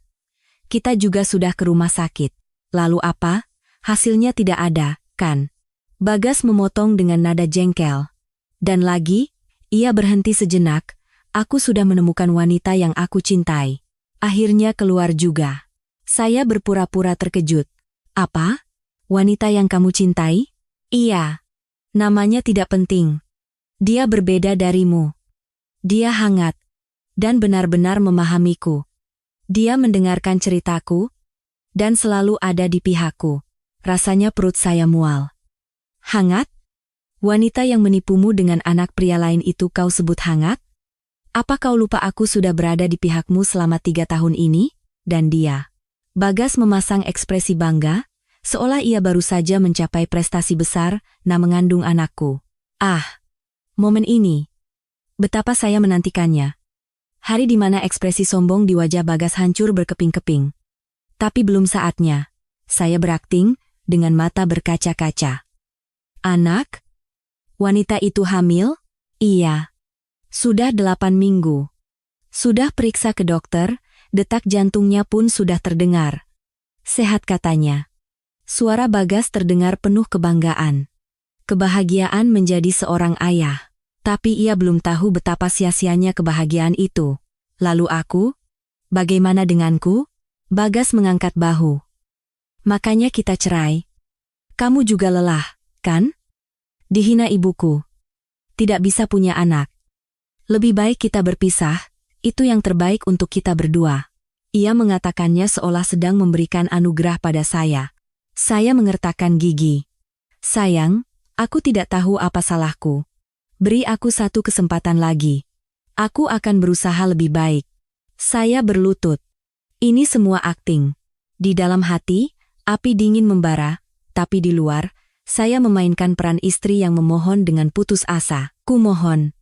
Kita juga sudah ke rumah sakit. Lalu apa? Hasilnya tidak ada, kan? Bagas memotong dengan nada jengkel. Dan lagi, ia berhenti sejenak. "Aku sudah menemukan wanita yang aku cintai." Akhirnya keluar juga. Saya berpura-pura terkejut. "Apa? Wanita yang kamu cintai?" "Iya. Namanya tidak penting. Dia berbeda darimu. Dia hangat dan benar-benar memahamiku. Dia mendengarkan ceritaku dan selalu ada di pihakku." Rasanya perut saya mual. "Hangat? Wanita yang menipumu dengan anak pria lain itu kau sebut hangat? Apa kau lupa aku sudah berada di pihakmu selama 3 tahun ini?" Dan dia. Bagas memasang ekspresi bangga, seolah ia baru saja mencapai prestasi besar, mengandung anakku. Momen ini. Betapa saya menantikannya. Hari di mana ekspresi sombong di wajah Bagas hancur berkeping-keping. Tapi belum saatnya. Saya berakting, dengan mata berkaca-kaca. "Anak? Wanita itu hamil?" "Iya. Sudah 8 minggu. Sudah periksa ke dokter, detak jantungnya pun sudah terdengar. Sehat," katanya. Suara Bagas terdengar penuh kebanggaan. Kebahagiaan menjadi seorang ayah. Tapi ia belum tahu betapa sia-sianya kebahagiaan itu. Lalu aku? Bagaimana denganku? Bagas mengangkat bahu. "Makanya kita cerai. Kamu juga lelah, kan? Dihina ibuku. Tidak bisa punya anak. Lebih baik kita berpisah, itu yang terbaik untuk kita berdua. Ia mengatakannya seolah sedang memberikan anugerah pada saya. Saya mengertakkan gigi. Sayang, aku tidak tahu apa salahku. Beri aku satu kesempatan lagi. Aku akan berusaha lebih baik. Saya berlutut. Ini semua akting. Di dalam hati, api dingin membara, tapi di luar, saya memainkan peran istri yang memohon dengan putus asa. Kumohon.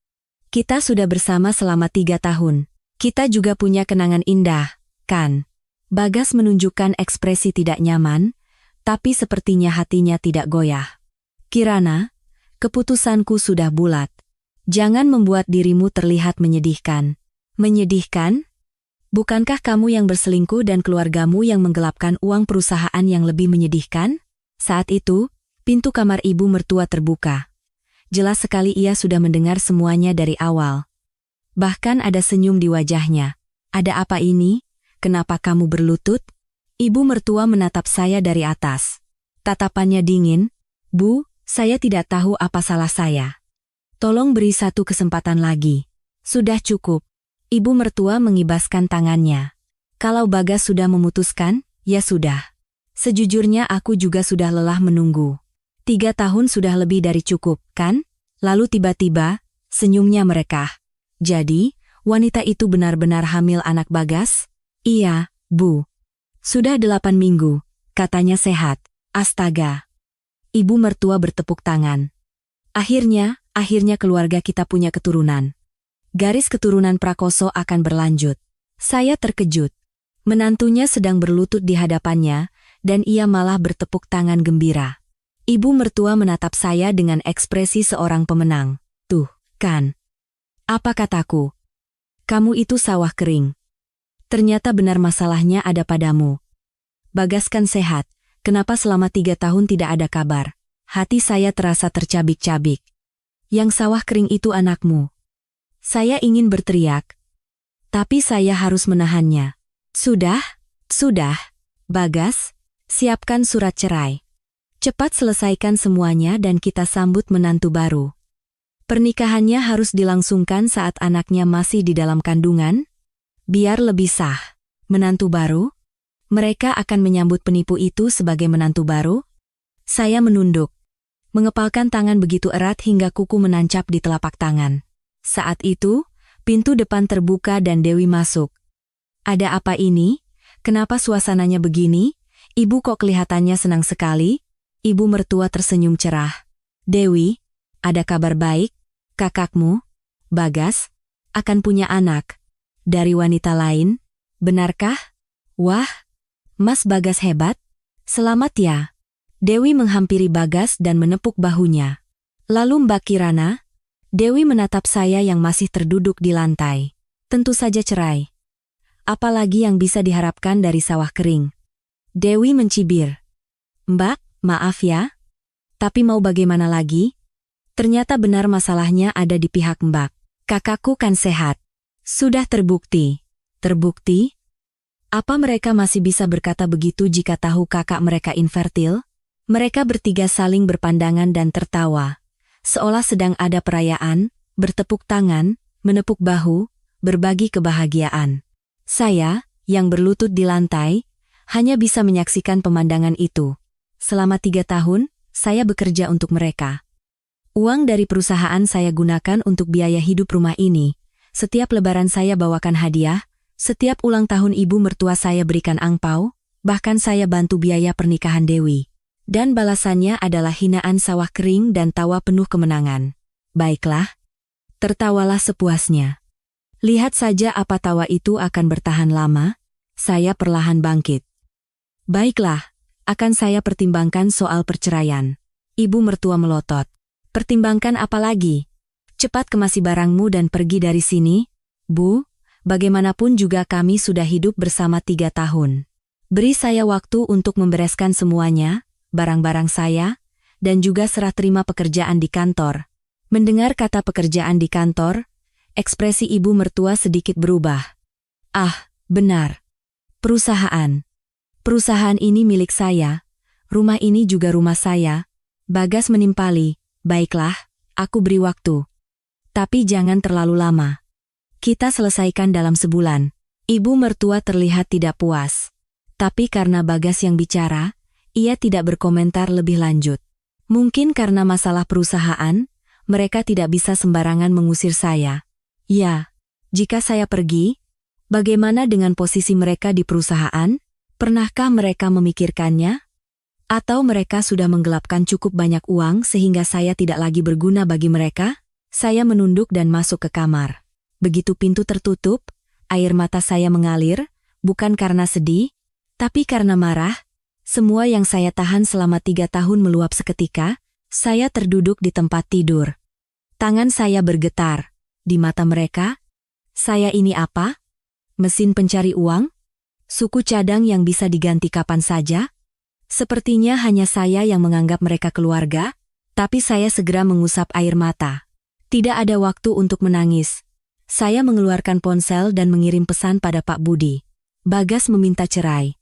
Kita sudah bersama selama 3 tahun. Kita juga punya kenangan indah, kan? Bagas menunjukkan ekspresi tidak nyaman, tapi sepertinya hatinya tidak goyah. Kirana, keputusanku sudah bulat. Jangan membuat dirimu terlihat menyedihkan. Menyedihkan? Bukankah kamu yang berselingkuh dan keluargamu yang menggelapkan uang perusahaan yang lebih menyedihkan? Saat itu, pintu kamar ibu mertua terbuka. Jelas sekali ia sudah mendengar semuanya dari awal. Bahkan ada senyum di wajahnya. Ada apa ini? Kenapa kamu berlutut? Ibu mertua menatap saya dari atas. Tatapannya dingin. Bu, saya tidak tahu apa salah saya. Tolong beri satu kesempatan lagi. Sudah cukup. Ibu mertua mengibaskan tangannya. Kalau Bagas sudah memutuskan, ya sudah. Sejujurnya aku juga sudah lelah menunggu. 3 tahun sudah lebih dari cukup, kan? Lalu tiba-tiba, senyumnya merekah. Jadi, wanita itu benar-benar hamil anak Bagas? Iya, Bu. Sudah 8 minggu, katanya sehat. Astaga. Ibu mertua bertepuk tangan. Akhirnya keluarga kita punya keturunan. Garis keturunan Prakoso akan berlanjut. Saya terkejut. Menantunya sedang berlutut di hadapannya, dan ia malah bertepuk tangan gembira. Ibu mertua menatap saya dengan ekspresi seorang pemenang. Tuh, kan? Apa kataku? Kamu itu sawah kering. Ternyata benar masalahnya ada padamu. Bagas kan sehat, kenapa selama 3 tahun tidak ada kabar? Hati saya terasa tercabik-cabik. Yang sawah kering itu anakmu. Saya ingin berteriak, tapi saya harus menahannya. Sudah, Bagas, siapkan surat cerai. Cepat selesaikan semuanya dan kita sambut menantu baru. Pernikahannya harus dilangsungkan saat anaknya masih di dalam kandungan, biar lebih sah. Menantu baru? Mereka akan menyambut penipu itu sebagai menantu baru? Saya menunduk, mengepalkan tangan begitu erat hingga kuku menancap di telapak tangan. Saat itu, pintu depan terbuka dan Dewi masuk. Ada apa ini? Kenapa suasananya begini? Ibu kok kelihatannya senang sekali? Ibu mertua tersenyum cerah. Dewi, ada kabar baik, kakakmu, Bagas, akan punya anak. Dari wanita lain, benarkah? Wah, Mas Bagas hebat. Selamat ya. Dewi menghampiri Bagas dan menepuk bahunya. Lalu Mbak Kirana? Dewi menatap saya yang masih terduduk di lantai. Tentu saja cerai. Apalagi yang bisa diharapkan dari sawah kering? Dewi mencibir. Mbak, maaf ya. Tapi mau bagaimana lagi? Ternyata benar masalahnya ada di pihak Mbak. Kakakku kan sehat. Sudah terbukti. Terbukti? Apa mereka masih bisa berkata begitu jika tahu kakak mereka infertil? Mereka bertiga saling berpandangan dan tertawa. Seolah sedang ada perayaan, bertepuk tangan, menepuk bahu, berbagi kebahagiaan. Saya, yang berlutut di lantai, hanya bisa menyaksikan pemandangan itu. Selama 3 tahun, saya bekerja untuk mereka. Uang dari perusahaan saya gunakan untuk biaya hidup rumah ini. Setiap lebaran saya bawakan hadiah, setiap ulang tahun ibu mertua saya berikan angpau, bahkan saya bantu biaya pernikahan Dewi. Dan balasannya adalah hinaan sawah kering dan tawa penuh kemenangan. Baiklah, tertawalah sepuasnya. Lihat saja apa tawa itu akan bertahan lama. Saya perlahan bangkit. Baiklah, akan saya pertimbangkan soal perceraian. Ibu mertua melotot. Pertimbangkan apa lagi? Cepat kemasi barangmu dan pergi dari sini. Bu, bagaimanapun juga kami sudah hidup bersama 3 tahun. Beri saya waktu untuk membereskan semuanya, barang-barang saya, dan juga serah terima pekerjaan di kantor. Mendengar kata pekerjaan di kantor, ekspresi ibu mertua sedikit berubah. Ah, benar. Perusahaan. Perusahaan ini milik saya. Rumah ini juga rumah saya. Bagas menimpali. Baiklah, aku beri waktu. Tapi jangan terlalu lama. Kita selesaikan dalam sebulan. Ibu mertua terlihat tidak puas. Tapi karena Bagas yang bicara, ia tidak berkomentar lebih lanjut. Mungkin karena masalah perusahaan, mereka tidak bisa sembarangan mengusir saya. Ya, jika saya pergi, bagaimana dengan posisi mereka di perusahaan? Pernahkah mereka memikirkannya? Atau mereka sudah menggelapkan cukup banyak uang sehingga saya tidak lagi berguna bagi mereka? Saya menunduk dan masuk ke kamar. Begitu pintu tertutup, air mata saya mengalir, bukan karena sedih, tapi karena marah. Semua yang saya tahan selama 3 tahun meluap seketika. Saya terduduk di tempat tidur. Tangan saya bergetar. Di mata mereka, saya ini apa? Mesin pencari uang? Suku cadang yang bisa diganti kapan saja? Sepertinya hanya saya yang menganggap mereka keluarga, tapi saya segera mengusap air mata. Tidak ada waktu untuk menangis. Saya mengeluarkan ponsel dan mengirim pesan pada Pak Budi. Bagas meminta cerai.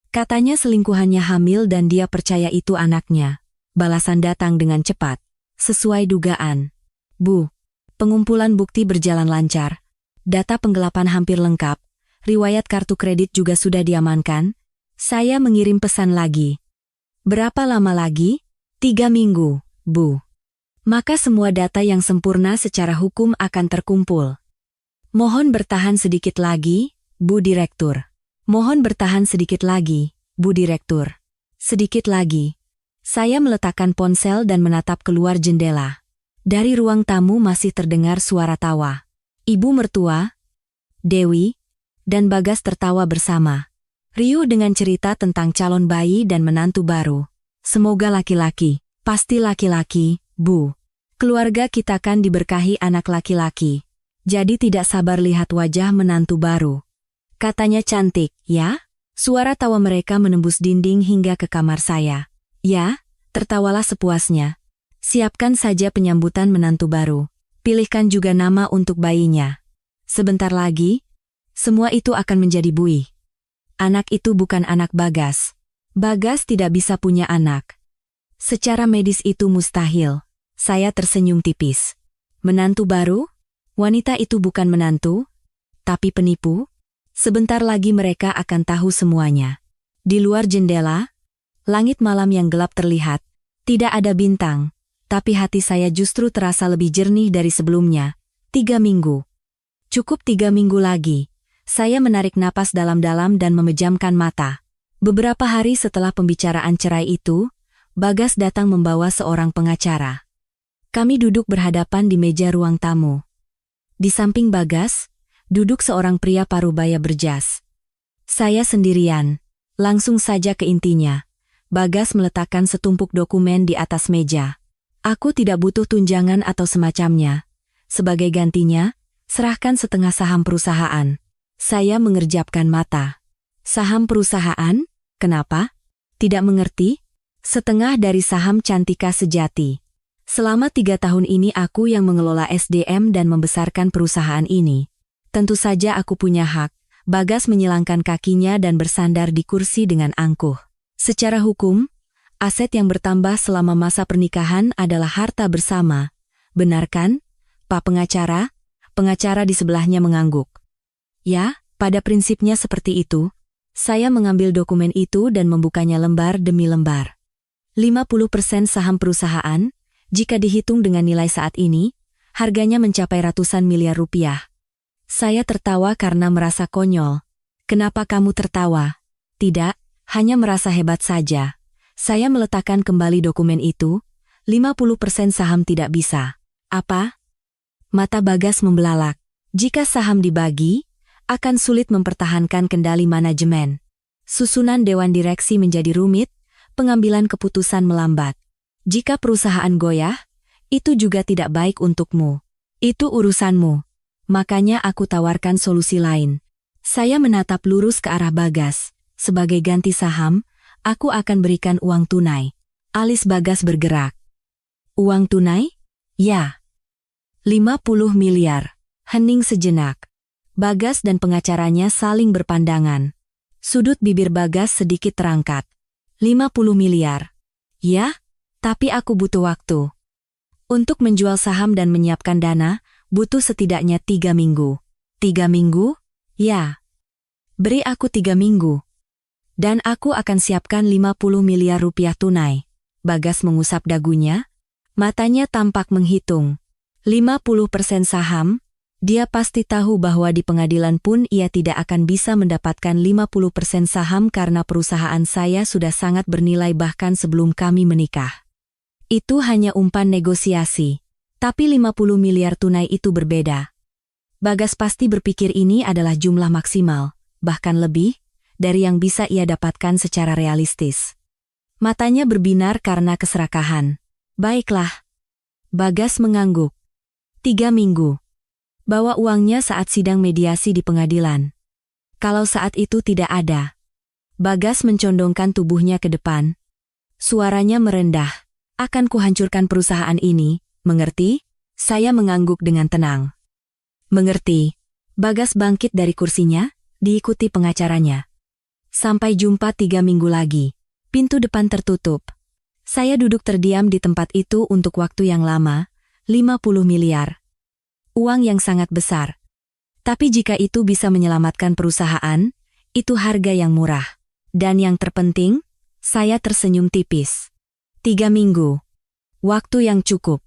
Katanya selingkuhannya hamil dan dia percaya itu anaknya. Balasan datang dengan cepat. Sesuai dugaan. Bu, pengumpulan bukti berjalan lancar. Data penggelapan hampir lengkap. Riwayat kartu kredit juga sudah diamankan. Saya mengirim pesan lagi. Berapa lama lagi? 3 minggu, Bu. Maka semua data yang sempurna secara hukum akan terkumpul. Mohon bertahan sedikit lagi, Bu Direktur. Mohon bertahan sedikit lagi, Bu Direktur. Sedikit lagi. Saya meletakkan ponsel dan menatap keluar jendela. Dari ruang tamu masih terdengar suara tawa. Ibu mertua, Dewi, dan Bagas tertawa bersama. Riuh dengan cerita tentang calon bayi dan menantu baru. Semoga laki-laki, pasti laki-laki, Bu. Keluarga kita kan diberkahi anak laki-laki. Jadi tidak sabar lihat wajah menantu baru. Katanya cantik, ya? Suara tawa mereka menembus dinding hingga ke kamar saya. Ya, tertawalah sepuasnya. Siapkan saja penyambutan menantu baru. Pilihkan juga nama untuk bayinya. Sebentar lagi, semua itu akan menjadi buih. Anak itu bukan anak Bagas. Bagas tidak bisa punya anak. Secara medis itu mustahil. Saya tersenyum tipis. Menantu baru? Wanita itu bukan menantu, tapi penipu. Sebentar lagi mereka akan tahu semuanya. Di luar jendela, langit malam yang gelap terlihat. Tidak ada bintang, tapi hati saya justru terasa lebih jernih dari sebelumnya. 3 minggu. Cukup 3 minggu lagi. Saya menarik napas dalam-dalam dan memejamkan mata. Beberapa hari setelah pembicaraan cerai itu, Bagas datang membawa seorang pengacara. Kami duduk berhadapan di meja ruang tamu. Di samping Bagas, duduk seorang pria parubaya berjas. Saya sendirian. Langsung saja ke intinya. Bagas meletakkan setumpuk dokumen di atas meja. Aku tidak butuh tunjangan atau semacamnya. Sebagai gantinya, serahkan setengah saham perusahaan. Saya mengerjapkan mata. Saham perusahaan? Kenapa? Tidak mengerti? Setengah dari saham Cantika Sejati. Selama 3 tahun ini aku yang mengelola SDM dan membesarkan perusahaan ini. Tentu saja aku punya hak. Bagas menyilangkan kakinya dan bersandar di kursi dengan angkuh. Secara hukum, aset yang bertambah selama masa pernikahan adalah harta bersama. Benar kan, Pak Pengacara? Pengacara di sebelahnya mengangguk. Ya, pada prinsipnya seperti itu. Saya mengambil dokumen itu dan membukanya lembar demi lembar. 50% saham perusahaan, jika dihitung dengan nilai saat ini, harganya mencapai ratusan miliar rupiah. Saya tertawa karena merasa konyol. Kenapa kamu tertawa? Tidak, hanya merasa hebat saja. Saya meletakkan kembali dokumen itu. 50% saham tidak bisa. Apa? Mata Bagas membelalak. Jika saham dibagi, akan sulit mempertahankan kendali manajemen. Susunan dewan direksi menjadi rumit, pengambilan keputusan melambat. Jika perusahaan goyah, itu juga tidak baik untukmu. Itu urusanmu. Makanya aku tawarkan solusi lain. Saya menatap lurus ke arah Bagas. Sebagai ganti saham, aku akan berikan uang tunai. Alis Bagas bergerak. Uang tunai? Ya. 50 miliar. Hening sejenak. Bagas dan pengacaranya saling berpandangan. Sudut bibir Bagas sedikit terangkat. 50 miliar. Ya? Tapi aku butuh waktu. Untuk menjual saham dan menyiapkan dana, butuh setidaknya 3 minggu. 3 minggu? Ya. Beri aku 3 minggu. Dan aku akan siapkan 50 miliar rupiah tunai. Bagas mengusap dagunya. Matanya tampak menghitung. 50% saham? Dia pasti tahu bahwa di pengadilan pun ia tidak akan bisa mendapatkan 50% saham karena perusahaan saya sudah sangat bernilai bahkan sebelum kami menikah. Itu hanya umpan negosiasi. Tapi 50 miliar tunai itu berbeda. Bagas pasti berpikir ini adalah jumlah maksimal, bahkan lebih, dari yang bisa ia dapatkan secara realistis. Matanya berbinar karena keserakahan. Baiklah. Bagas mengangguk. 3 minggu. Bawa uangnya saat sidang mediasi di pengadilan. Kalau saat itu tidak ada. Bagas mencondongkan tubuhnya ke depan. Suaranya merendah. Akan kuhancurkan perusahaan ini, mengerti? Saya mengangguk dengan tenang. Mengerti. Bagas bangkit dari kursinya, diikuti pengacaranya. Sampai jumpa 3 minggu lagi. Pintu depan tertutup. Saya duduk terdiam di tempat itu untuk waktu yang lama, 50 miliar. Uang yang sangat besar. Tapi jika itu bisa menyelamatkan perusahaan, itu harga yang murah. Dan yang terpenting, saya tersenyum tipis. 3 minggu. Waktu yang cukup.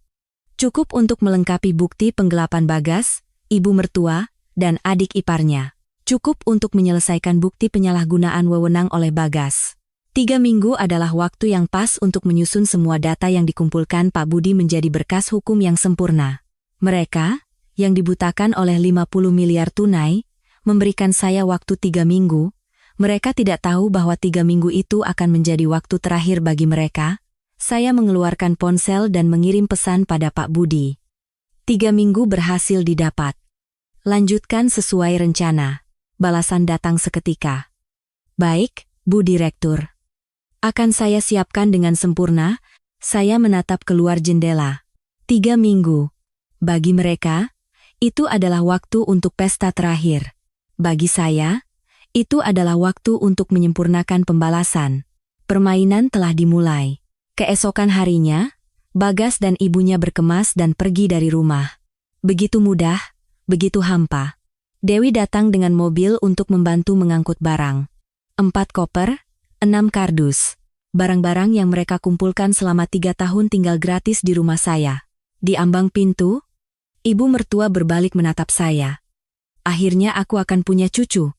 Cukup untuk melengkapi bukti penggelapan Bagas, ibu mertua, dan adik iparnya. Cukup untuk menyelesaikan bukti penyalahgunaan wewenang oleh Bagas. 3 minggu adalah waktu yang pas untuk menyusun semua data yang dikumpulkan Pak Budi menjadi berkas hukum yang sempurna. Mereka, yang dibutakan oleh 50 miliar tunai, memberikan saya waktu 3 minggu. Mereka tidak tahu bahwa 3 minggu itu akan menjadi waktu terakhir bagi mereka. Saya mengeluarkan ponsel dan mengirim pesan pada Pak Budi. 3 minggu berhasil didapat. Lanjutkan sesuai rencana. Balasan datang seketika. Baik, Bu Direktur. Akan saya siapkan dengan sempurna. Saya menatap keluar jendela. 3 minggu. Bagi mereka, itu adalah waktu untuk pesta terakhir. Bagi saya, itu adalah waktu untuk menyempurnakan pembalasan. Permainan telah dimulai. Keesokan harinya, Bagas dan ibunya berkemas dan pergi dari rumah. Begitu mudah, begitu hampa. Dewi datang dengan mobil untuk membantu mengangkut barang. 4 koper, 6 kardus. Barang-barang yang mereka kumpulkan selama 3 tahun tinggal gratis di rumah saya. Di ambang pintu, ibu mertua berbalik menatap saya. Akhirnya aku akan punya cucu.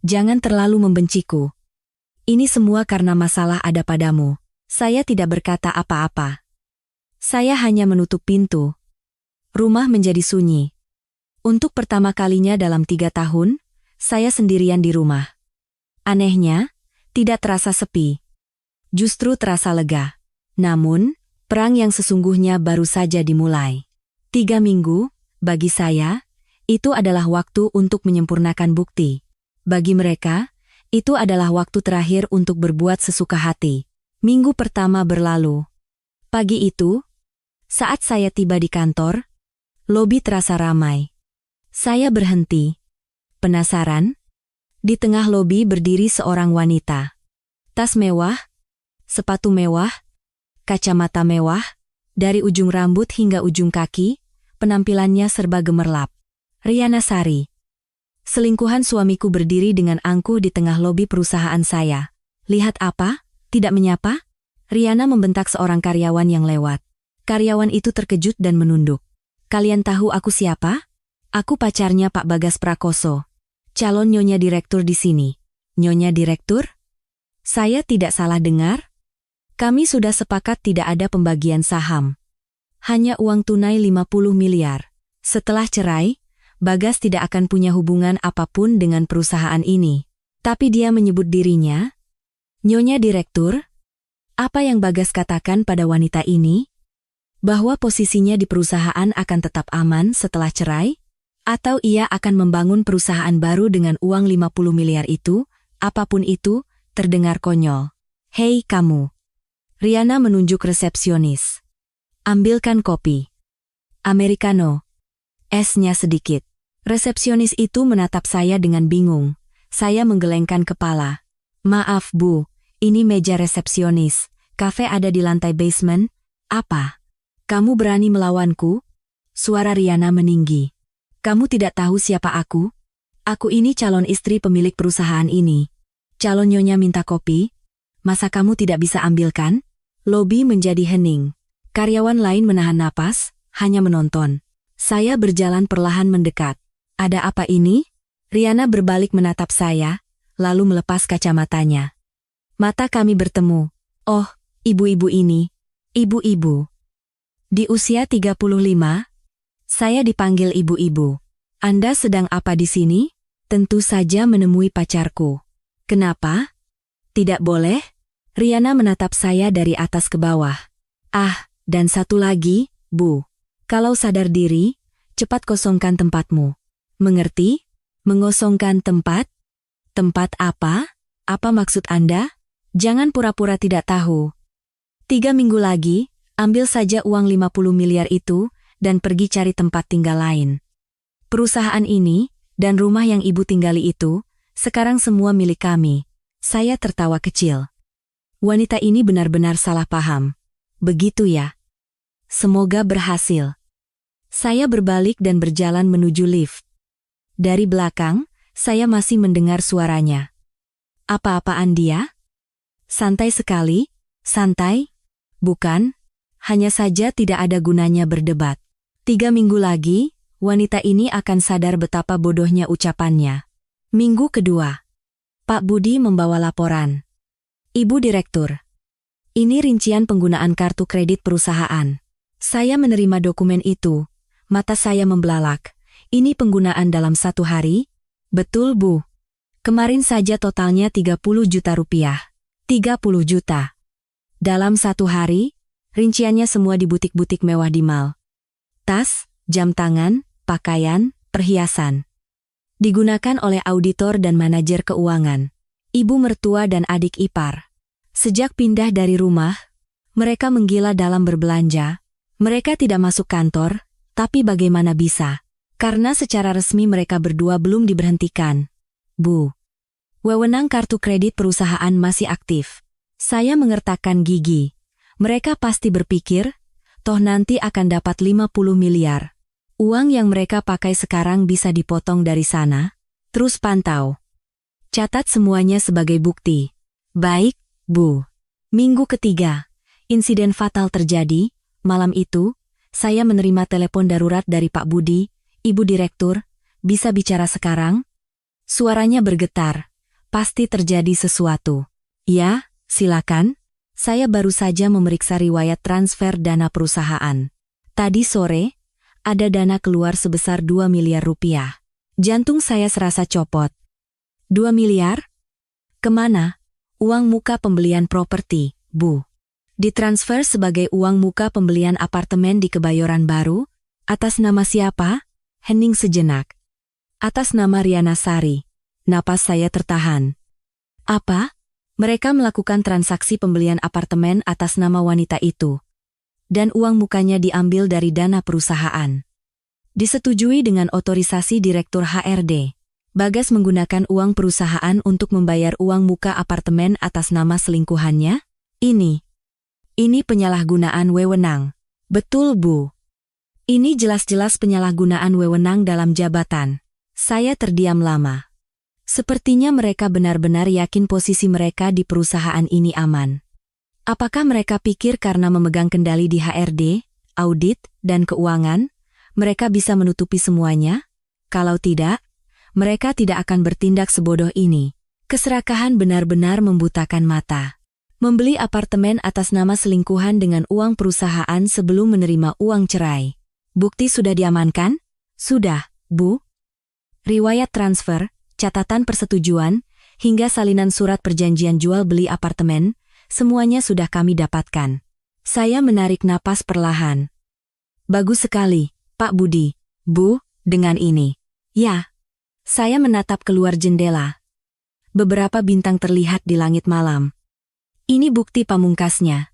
Jangan terlalu membenciku. Ini semua karena masalah ada padamu. Saya tidak berkata apa-apa. Saya hanya menutup pintu. Rumah menjadi sunyi. Untuk pertama kalinya dalam 3 tahun, saya sendirian di rumah. Anehnya, tidak terasa sepi. Justru terasa lega. Namun, perang yang sesungguhnya baru saja dimulai. 3 minggu, bagi saya, itu adalah waktu untuk menyempurnakan bukti. Bagi mereka, itu adalah waktu terakhir untuk berbuat sesuka hati. Minggu pertama berlalu. Pagi itu, saat saya tiba di kantor, lobi terasa ramai. Saya berhenti. Penasaran? Di tengah lobi berdiri seorang wanita. Tas mewah, sepatu mewah, kacamata mewah, dari ujung rambut hingga ujung kaki, penampilannya serba gemerlap. Riana Sari. Selingkuhan suamiku berdiri dengan angkuh di tengah lobi perusahaan saya. Lihat apa? Tidak menyapa? Riana membentak seorang karyawan yang lewat. Karyawan itu terkejut dan menunduk. Kalian tahu aku siapa? Aku pacarnya Pak Bagas Prakoso. Calon nyonya direktur di sini. Nyonya direktur? Saya tidak salah dengar? Kami sudah sepakat tidak ada pembagian saham. Hanya uang tunai 50 miliar. Setelah cerai, Bagas tidak akan punya hubungan apapun dengan perusahaan ini. Tapi dia menyebut dirinya Nyonya Direktur. Apa yang Bagas katakan pada wanita ini? Bahwa posisinya di perusahaan akan tetap aman setelah cerai? Atau ia akan membangun perusahaan baru dengan uang 50 miliar itu? Apapun itu, terdengar konyol. Hei kamu. Riana menunjuk resepsionis. Ambilkan kopi. Americano. Esnya sedikit. Resepsionis itu menatap saya dengan bingung. Saya menggelengkan kepala. Maaf Bu, ini meja resepsionis. Kafe ada di lantai basement. Apa? Kamu berani melawanku? Suara Riana meninggi. Kamu tidak tahu siapa aku? Aku ini calon istri pemilik perusahaan ini. Calon nyonya minta kopi. Masa kamu tidak bisa ambilkan? Lobi menjadi hening. Karyawan lain menahan napas, hanya menonton. Saya berjalan perlahan mendekat. Ada apa ini? Riana berbalik menatap saya, lalu melepas kacamatanya. Mata kami bertemu. Oh, ibu-ibu ini. Ibu-ibu. Di usia 35, saya dipanggil ibu-ibu. Anda sedang apa di sini? Tentu saja menemui pacarku. Kenapa? Tidak boleh? Riana menatap saya dari atas ke bawah. Ah, dan satu lagi, Bu. Kalau sadar diri, cepat kosongkan tempatmu. Mengerti? Mengosongkan tempat? Tempat apa? Apa maksud Anda? Jangan pura-pura tidak tahu. 3 minggu lagi, ambil saja uang 50 miliar itu, dan pergi cari tempat tinggal lain. Perusahaan ini, dan rumah yang ibu tinggali itu, sekarang semua milik kami. Saya tertawa kecil. Wanita ini benar-benar salah paham. Begitu ya? Semoga berhasil. Saya berbalik dan berjalan menuju lift. Dari belakang, saya masih mendengar suaranya. Apa-apaan dia? Santai sekali, santai. Bukan, hanya saja tidak ada gunanya berdebat. 3 minggu lagi, wanita ini akan sadar betapa bodohnya ucapannya. Minggu kedua. Pak Budi membawa laporan. Ibu Direktur. Ini rincian penggunaan kartu kredit perusahaan. Saya menerima dokumen itu. Mata saya membelalak. Ini penggunaan dalam 1 hari? Betul, Bu. Kemarin saja totalnya 30 juta rupiah. 30 juta. Dalam 1 hari, rinciannya semua di butik-butik mewah di mall. Tas, jam tangan, pakaian, perhiasan. Digunakan oleh auditor dan manajer keuangan. Ibu mertua dan adik ipar. Sejak pindah dari rumah, mereka menggila dalam berbelanja. Mereka tidak masuk kantor, tapi bagaimana bisa? Karena secara resmi mereka berdua belum diberhentikan. Bu. Wewenang kartu kredit perusahaan masih aktif. Saya mengertakkan gigi. Mereka pasti berpikir, toh nanti akan dapat 50 miliar. Uang yang mereka pakai sekarang bisa dipotong dari sana. Terus pantau. Catat semuanya sebagai bukti. Baik, Bu. Minggu ketiga. Insiden fatal terjadi. Malam itu, saya menerima telepon darurat dari Pak Budi. Ibu Direktur, bisa bicara sekarang? Suaranya bergetar. Pasti terjadi sesuatu. Ya, silakan. Saya baru saja memeriksa riwayat transfer dana perusahaan. Tadi sore, ada dana keluar sebesar 2 miliar rupiah. Jantung saya serasa copot. 2 miliar? Kemana? Uang muka pembelian properti, Bu. Ditransfer sebagai uang muka pembelian apartemen di Kebayoran Baru? Atas nama siapa? Hening sejenak. Atas nama Riana Sari. Napas saya tertahan. Apa? Mereka melakukan transaksi pembelian apartemen atas nama wanita itu. Dan uang mukanya diambil dari dana perusahaan. Disetujui dengan otorisasi Direktur HRD. Bagas menggunakan uang perusahaan untuk membayar uang muka apartemen atas nama selingkuhannya? Ini penyalahgunaan wewenang. Betul, Bu. Ini jelas-jelas penyalahgunaan wewenang dalam jabatan. Saya terdiam lama. Sepertinya mereka benar-benar yakin posisi mereka di perusahaan ini aman. Apakah mereka pikir karena memegang kendali di HRD, audit, dan keuangan, mereka bisa menutupi semuanya? Kalau tidak, mereka tidak akan bertindak sebodoh ini. Keserakahan benar-benar membutakan mata. Membeli apartemen atas nama selingkuhan dengan uang perusahaan sebelum menerima uang cerai. Bukti sudah diamankan? Sudah, Bu. Riwayat transfer, catatan persetujuan, hingga salinan surat perjanjian jual beli apartemen, semuanya sudah kami dapatkan. Saya menarik napas perlahan. Bagus sekali, Pak Budi. Bu, dengan ini. Ya. Saya menatap keluar jendela. Beberapa bintang terlihat di langit malam. Ini bukti pamungkasnya.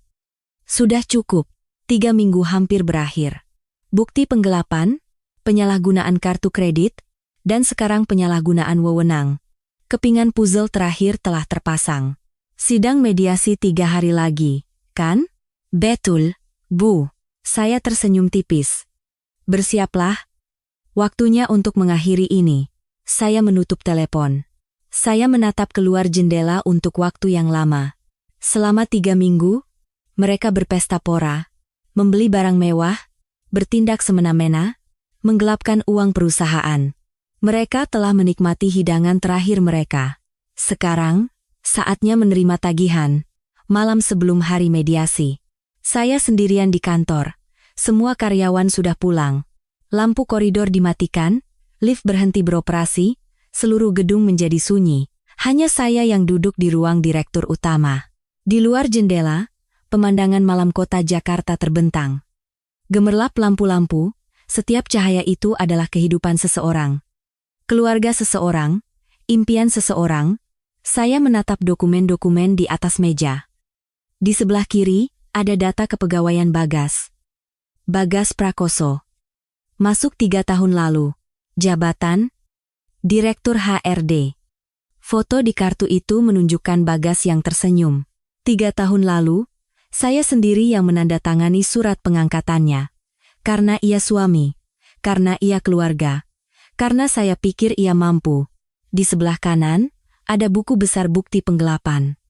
Sudah cukup. 3 minggu hampir berakhir. Bukti penggelapan, penyalahgunaan kartu kredit, dan sekarang penyalahgunaan wewenang. Kepingan puzzle terakhir telah terpasang. Sidang mediasi 3 hari lagi, kan? Betul, Bu. Saya tersenyum tipis. Bersiaplah. Waktunya untuk mengakhiri ini. Saya menutup telepon. Saya menatap keluar jendela untuk waktu yang lama. Selama 3 minggu, mereka berpesta pora, membeli barang mewah, bertindak semena-mena, menggelapkan uang perusahaan. Mereka telah menikmati hidangan terakhir mereka. Sekarang, saatnya menerima tagihan. Malam sebelum hari mediasi. Saya sendirian di kantor. Semua karyawan sudah pulang. Lampu koridor dimatikan, lift berhenti beroperasi, seluruh gedung menjadi sunyi. Hanya saya yang duduk di ruang direktur utama. Di luar jendela, pemandangan malam kota Jakarta terbentang. Gemerlap lampu-lampu, setiap cahaya itu adalah kehidupan seseorang. Keluarga seseorang, impian seseorang. Saya menatap dokumen-dokumen di atas meja. Di sebelah kiri, ada data kepegawaian Bagas. Bagas Prakoso. Masuk 3 tahun lalu. Jabatan, Direktur HRD. Foto di kartu itu menunjukkan Bagas yang tersenyum. 3 tahun lalu, saya sendiri yang menandatangani surat pengangkatannya. Karena ia suami, karena ia keluarga, karena saya pikir ia mampu. Di sebelah kanan, ada buku besar bukti penggelapan.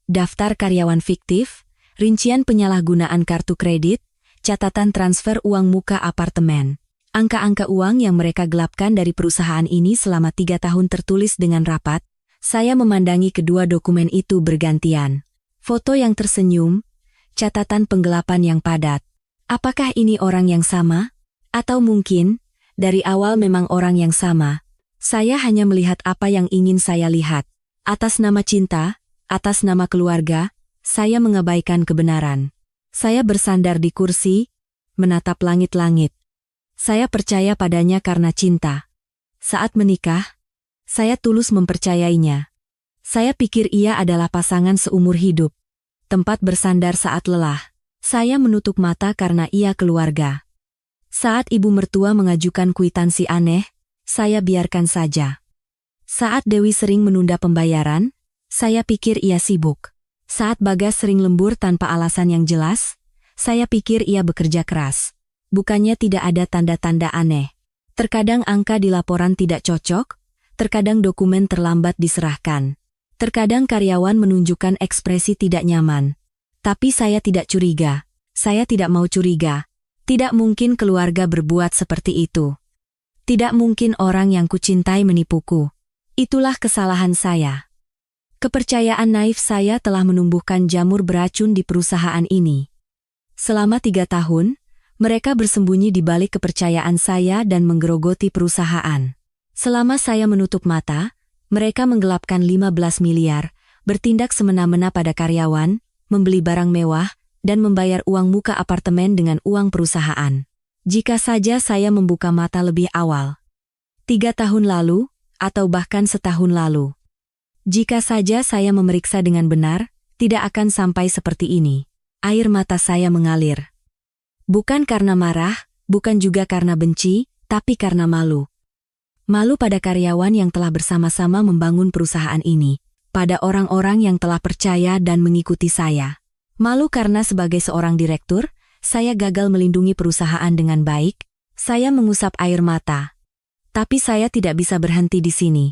Daftar karyawan fiktif, rincian penyalahgunaan kartu kredit, catatan transfer uang muka apartemen. Angka-angka uang yang mereka gelapkan dari perusahaan ini selama 3 tahun tertulis dengan rapat. Saya memandangi kedua dokumen itu bergantian. Foto yang tersenyum, catatan penggelapan yang padat. Apakah ini orang yang sama? Atau mungkin, dari awal memang orang yang sama? Saya hanya melihat apa yang ingin saya lihat. Atas nama cinta, atas nama keluarga, saya mengabaikan kebenaran. Saya bersandar di kursi, menatap langit-langit. Saya percaya padanya karena cinta. Saat menikah, saya tulus mempercayainya. Saya pikir ia adalah pasangan seumur hidup. Tempat bersandar saat lelah. Saya menutup mata karena ia keluarga. Saat ibu mertua mengajukan kwitansi aneh, saya biarkan saja. Saat Dewi sering menunda pembayaran, saya pikir ia sibuk. Saat Bagas sering lembur tanpa alasan yang jelas, saya pikir ia bekerja keras. Bukannya tidak ada tanda-tanda aneh. Terkadang angka di laporan tidak cocok, terkadang dokumen terlambat diserahkan. Terkadang karyawan menunjukkan ekspresi tidak nyaman. Tapi saya tidak curiga. Saya tidak mau curiga. Tidak mungkin keluarga berbuat seperti itu. Tidak mungkin orang yang kucintai menipuku. Itulah kesalahan saya. Kepercayaan naif saya telah menumbuhkan jamur beracun di perusahaan ini. Selama 3 tahun, mereka bersembunyi di balik kepercayaan saya dan menggerogoti perusahaan. Selama saya menutup mata, mereka menggelapkan 15 miliar, bertindak semena-mena pada karyawan, membeli barang mewah, dan membayar uang muka apartemen dengan uang perusahaan. Jika saja saya membuka mata lebih awal. 3 tahun lalu, atau bahkan setahun lalu. Jika saja saya memeriksa dengan benar, tidak akan sampai seperti ini. Air mata saya mengalir. Bukan karena marah, bukan juga karena benci, tapi karena malu. Malu pada karyawan yang telah bersama-sama membangun perusahaan ini, pada orang-orang yang telah percaya dan mengikuti saya. Malu karena sebagai seorang direktur, saya gagal melindungi perusahaan dengan baik. Saya mengusap air mata. Tapi saya tidak bisa berhenti di sini.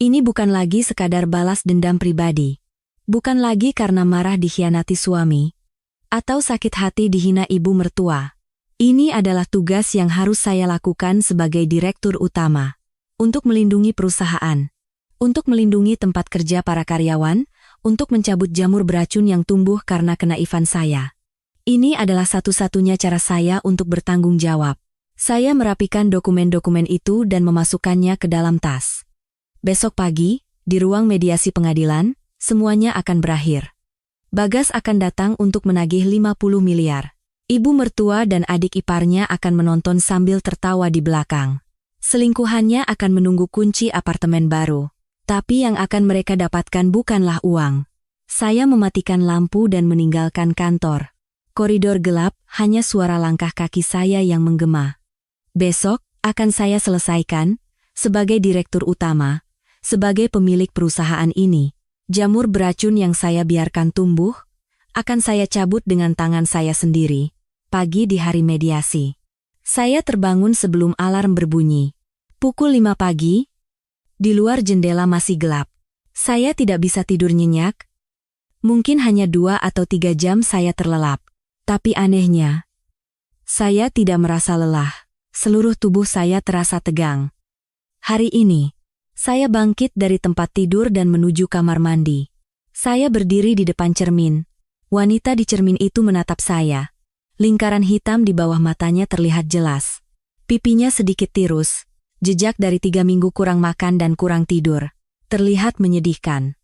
Ini bukan lagi sekadar balas dendam pribadi. Bukan lagi karena marah dikhianati suami, atau sakit hati dihina ibu mertua. Ini adalah tugas yang harus saya lakukan sebagai direktur utama. Untuk melindungi perusahaan, untuk melindungi tempat kerja para karyawan, untuk mencabut jamur beracun yang tumbuh karena kenaifan saya. Ini adalah satu-satunya cara saya untuk bertanggung jawab. Saya merapikan dokumen-dokumen itu dan memasukkannya ke dalam tas. Besok pagi, di ruang mediasi pengadilan, semuanya akan berakhir. Bagas akan datang untuk menagih 50 miliar. Ibu mertua dan adik iparnya akan menonton sambil tertawa di belakang. Selingkuhannya akan menunggu kunci apartemen baru. Tapi yang akan mereka dapatkan bukanlah uang. Saya mematikan lampu dan meninggalkan kantor. Koridor gelap, hanya suara langkah kaki saya yang menggema. Besok, akan saya selesaikan, sebagai direktur utama, sebagai pemilik perusahaan ini. Jamur beracun yang saya biarkan tumbuh, akan saya cabut dengan tangan saya sendiri. pagi di hari mediasi. Saya terbangun sebelum alarm berbunyi. Pukul 5 pagi, di luar jendela masih gelap. Saya tidak bisa tidur nyenyak. Mungkin hanya 2 atau 3 jam saya terlelap. Tapi anehnya, saya tidak merasa lelah. Seluruh tubuh saya terasa tegang. Hari ini, saya bangkit dari tempat tidur dan menuju kamar mandi. Saya berdiri di depan cermin. Wanita di cermin itu menatap saya. Lingkaran hitam di bawah matanya terlihat jelas. Pipinya sedikit tirus. Jejak dari 3 minggu kurang makan dan kurang tidur. Terlihat menyedihkan.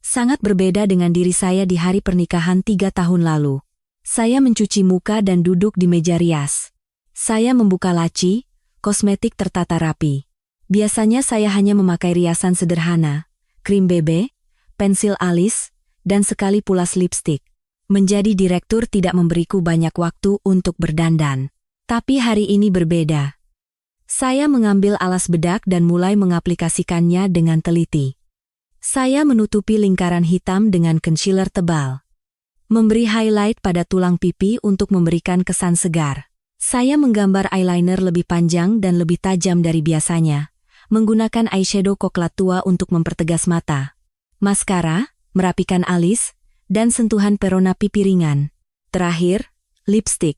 Sangat berbeda dengan diri saya di hari pernikahan 3 tahun lalu. Saya mencuci muka dan duduk di meja rias. Saya membuka laci, kosmetik tertata rapi. Biasanya saya hanya memakai riasan sederhana, krim BB, pensil alis, dan sekali pulas lipstik. Menjadi direktur tidak memberiku banyak waktu untuk berdandan. Tapi hari ini berbeda. Saya mengambil alas bedak dan mulai mengaplikasikannya dengan teliti. Saya menutupi lingkaran hitam dengan concealer tebal. Memberi highlight pada tulang pipi untuk memberikan kesan segar. Saya menggambar eyeliner lebih panjang dan lebih tajam dari biasanya. Menggunakan eyeshadow coklat tua untuk mempertegas mata. Maskara, merapikan alis, dan sentuhan perona pipi ringan. Terakhir, lipstik.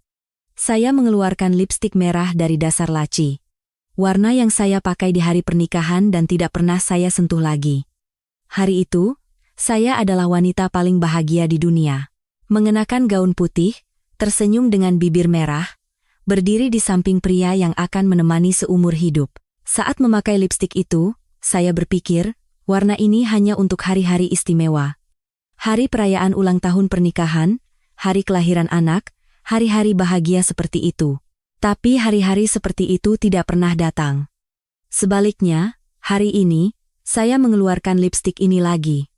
Saya mengeluarkan lipstik merah dari dasar laci. Warna yang saya pakai di hari pernikahan dan tidak pernah saya sentuh lagi. Hari itu, saya adalah wanita paling bahagia di dunia. Mengenakan gaun putih, tersenyum dengan bibir merah, berdiri di samping pria yang akan menemani seumur hidup. Saat memakai lipstik itu, saya berpikir, warna ini hanya untuk hari-hari istimewa. Hari perayaan ulang tahun pernikahan, hari kelahiran anak, hari-hari bahagia seperti itu. Tapi hari-hari seperti itu tidak pernah datang. Sebaliknya, hari ini, saya mengeluarkan lipstik ini lagi.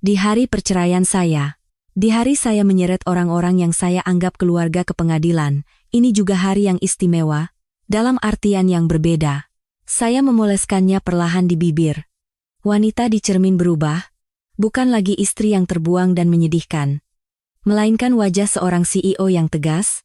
Di hari perceraian saya. Di hari saya menyeret orang-orang yang saya anggap keluarga ke pengadilan, ini juga hari yang istimewa, dalam artian yang berbeda. Saya memoleskannya perlahan di bibir. Wanita di cermin berubah, bukan lagi istri yang terbuang dan menyedihkan, melainkan wajah seorang CEO yang tegas,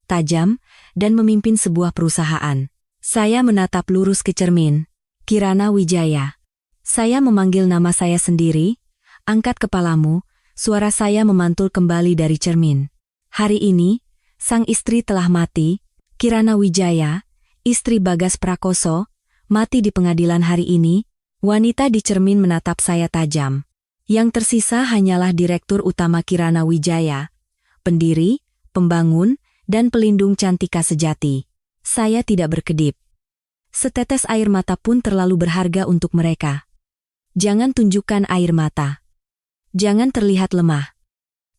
tajam, dan memimpin sebuah perusahaan. Saya menatap lurus ke cermin. Kirana Wijaya. Saya memanggil nama saya sendiri, angkat kepalamu. Suara saya memantul kembali dari cermin. Hari ini, sang istri telah mati, Kirana Wijaya, istri Bagas Prakoso, mati di pengadilan hari ini. Wanita di cermin menatap saya tajam. Yang tersisa hanyalah Direktur Utama Kirana Wijaya, pendiri, pembangun, dan pelindung Cantika sejati. Saya tidak berkedip. Setetes air mata pun terlalu berharga untuk mereka. Jangan tunjukkan air mata. Jangan terlihat lemah.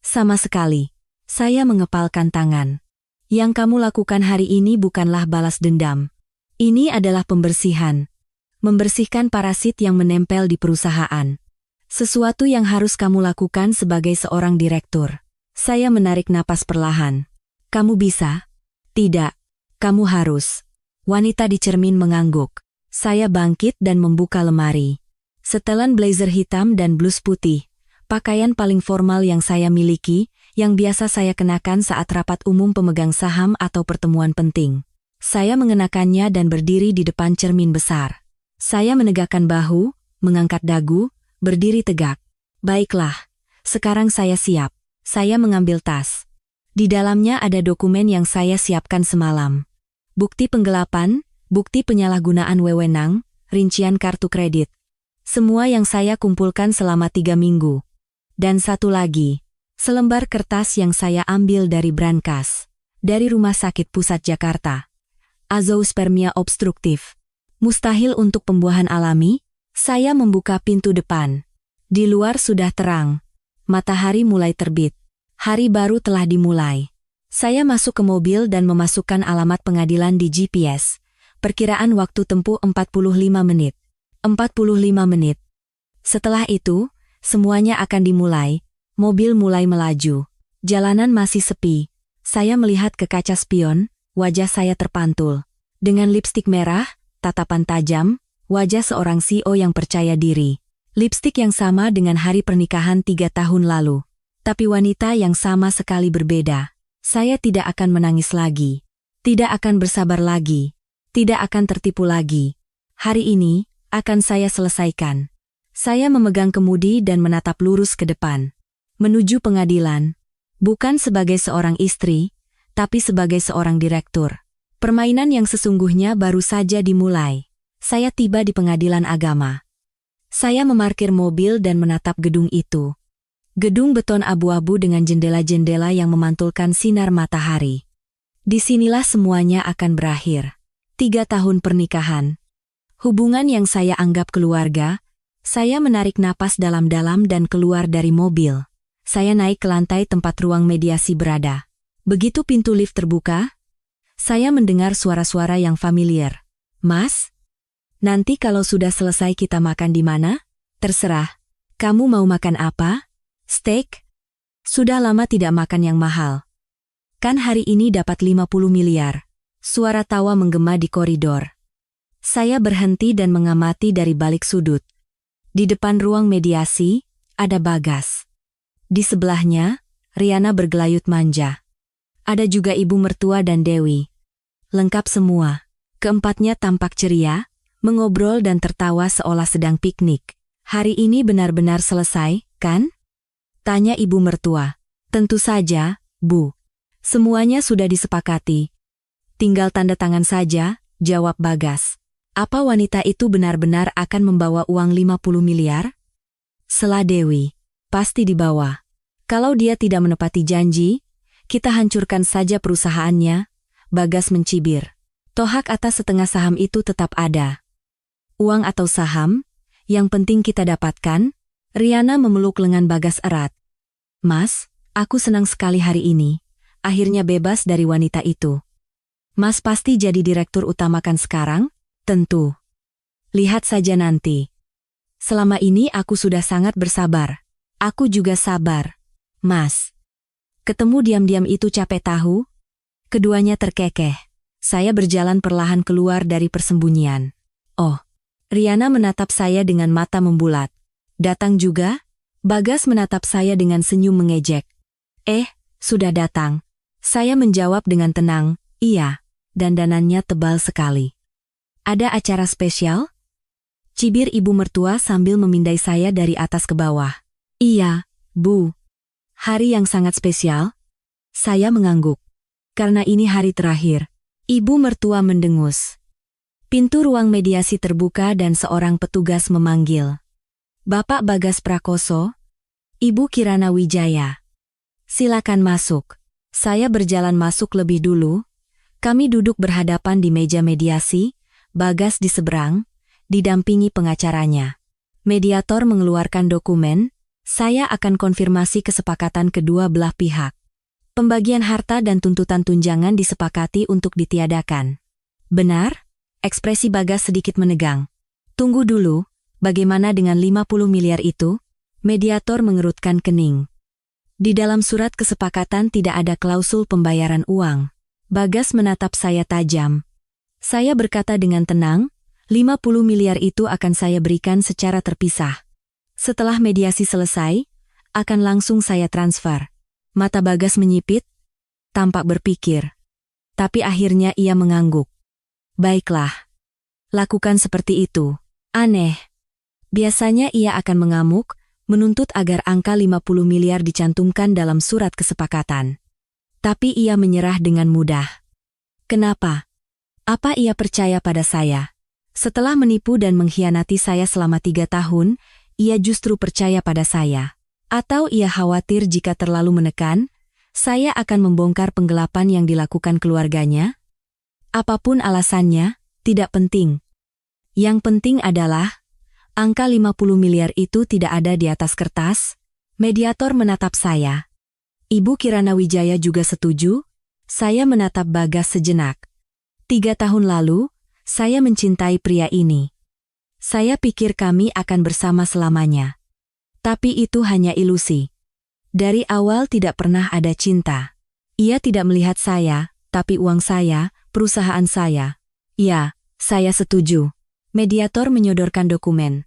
Sama sekali. Saya mengepalkan tangan. Yang kamu lakukan hari ini bukanlah balas dendam. Ini adalah pembersihan. Membersihkan parasit yang menempel di perusahaan. Sesuatu yang harus kamu lakukan sebagai seorang direktur. Saya menarik napas perlahan. Kamu bisa? Tidak. Kamu harus. Wanita di cermin mengangguk. Saya bangkit dan membuka lemari. Setelan blazer hitam dan blus putih. Pakaian paling formal yang saya miliki, yang biasa saya kenakan saat rapat umum pemegang saham atau pertemuan penting. Saya mengenakannya dan berdiri di depan cermin besar. Saya menegakkan bahu, mengangkat dagu, berdiri tegak. Baiklah, sekarang saya siap. Saya mengambil tas. Di dalamnya ada dokumen yang saya siapkan semalam. Bukti penggelapan, bukti penyalahgunaan wewenang, rincian kartu kredit. Semua yang saya kumpulkan selama 3 minggu. Dan satu lagi, selembar kertas yang saya ambil dari brankas, dari Rumah Sakit Pusat Jakarta. Azoospermia obstruktif. Mustahil untuk pembuahan alami. Saya membuka pintu depan. Di luar sudah terang. Matahari mulai terbit. Hari baru telah dimulai. Saya masuk ke mobil dan memasukkan alamat pengadilan di GPS. Perkiraan waktu tempuh 45 menit. 45 menit. Setelah itu, semuanya akan dimulai. Mobil mulai melaju. Jalanan masih sepi. Saya melihat ke kaca spion, wajah saya terpantul. Dengan lipstik merah, tatapan tajam, wajah seorang CEO yang percaya diri. Lipstik yang sama dengan hari pernikahan 3 tahun lalu. Tapi wanita yang sama sekali berbeda. Saya tidak akan menangis lagi. Tidak akan bersabar lagi. Tidak akan tertipu lagi. Hari ini, akan saya selesaikan. Saya memegang kemudi dan menatap lurus ke depan. Menuju pengadilan. Bukan sebagai seorang istri, tapi sebagai seorang direktur. Permainan yang sesungguhnya baru saja dimulai. Saya tiba di pengadilan agama. Saya memarkir mobil dan menatap gedung itu. Gedung beton abu-abu dengan jendela-jendela yang memantulkan sinar matahari. Disinilah semuanya akan berakhir. 3 tahun pernikahan. Hubungan yang saya anggap keluarga. Saya menarik napas dalam-dalam dan keluar dari mobil. Saya naik ke lantai tempat ruang mediasi berada. Begitu pintu lift terbuka, saya mendengar suara-suara yang familiar. Mas? Nanti kalau sudah selesai kita makan di mana? Terserah. Kamu mau makan apa? Steak? Sudah lama tidak makan yang mahal. Kan hari ini dapat 50 miliar. Suara tawa menggema di koridor. Saya berhenti dan mengamati dari balik sudut. Di depan ruang mediasi, ada Bagas. Di sebelahnya, Riana bergelayut manja. Ada juga ibu mertua dan Dewi. Lengkap semua. Keempatnya tampak ceria, mengobrol dan tertawa seolah sedang piknik. Hari ini benar-benar selesai, kan? Tanya ibu mertua. Tentu saja, Bu. Semuanya sudah disepakati. Tinggal tanda tangan saja, jawab Bagas. Apa wanita itu benar-benar akan membawa uang 50 miliar? Sela Dewi. Pasti dibawa. Kalau dia tidak menepati janji, kita hancurkan saja perusahaannya, Bagas mencibir. Tohak atas setengah saham itu tetap ada. Uang atau saham, yang penting kita dapatkan. Riana memeluk lengan Bagas erat. Mas, aku senang sekali hari ini. Akhirnya bebas dari wanita itu. Mas pasti jadi direktur utamakan sekarang? Tentu. Lihat saja nanti. Selama ini aku sudah sangat bersabar. Aku juga sabar. Mas. Ketemu diam-diam itu capek tahu? Keduanya terkekeh. Saya berjalan perlahan keluar dari persembunyian. Oh. Riana menatap saya dengan mata membulat. Datang juga? Bagas menatap saya dengan senyum mengejek. Sudah datang. Saya menjawab dengan tenang, iya. Dandanannya tebal sekali. Ada acara spesial? Cibir ibu mertua sambil memindai saya dari atas ke bawah. Iya, Bu. Hari yang sangat spesial? Saya mengangguk. Karena ini hari terakhir. Ibu mertua mendengus. Pintu ruang mediasi terbuka dan seorang petugas memanggil. Bapak Bagas Prakoso, Ibu Kirana Wijaya. Silakan masuk. Saya berjalan masuk lebih dulu. Kami duduk berhadapan di meja mediasi, Bagas di seberang, didampingi pengacaranya. Mediator mengeluarkan dokumen, saya akan konfirmasi kesepakatan kedua belah pihak. Pembagian harta dan tuntutan tunjangan disepakati untuk ditiadakan. Benar? Ekspresi Bagas sedikit menegang. Tunggu dulu. Bagaimana dengan 50 miliar itu? Mediator mengerutkan kening. Di dalam surat kesepakatan tidak ada klausul pembayaran uang. Bagas menatap saya tajam. Saya berkata dengan tenang, 50 miliar itu akan saya berikan secara terpisah. Setelah mediasi selesai, akan langsung saya transfer. Mata Bagas menyipit, tampak berpikir. Tapi akhirnya ia mengangguk. Baiklah. Lakukan seperti itu. Aneh. Biasanya ia akan mengamuk, menuntut agar angka 50 miliar dicantumkan dalam surat kesepakatan. Tapi ia menyerah dengan mudah. Kenapa? Apa ia percaya pada saya? Setelah menipu dan mengkhianati saya selama 3 tahun, ia justru percaya pada saya. Atau ia khawatir jika terlalu menekan, saya akan membongkar penggelapan yang dilakukan keluarganya? Apapun alasannya, tidak penting. Yang penting adalah, angka 50 miliar itu tidak ada di atas kertas. Mediator menatap saya. Ibu Kirana Wijaya juga setuju? Saya menatap Bagas sejenak. 3 tahun lalu, saya mencintai pria ini. Saya pikir kami akan bersama selamanya. Tapi itu hanya ilusi. Dari awal tidak pernah ada cinta. Ia tidak melihat saya, tapi uang saya, perusahaan saya. Ya, saya setuju. Mediator menyodorkan dokumen.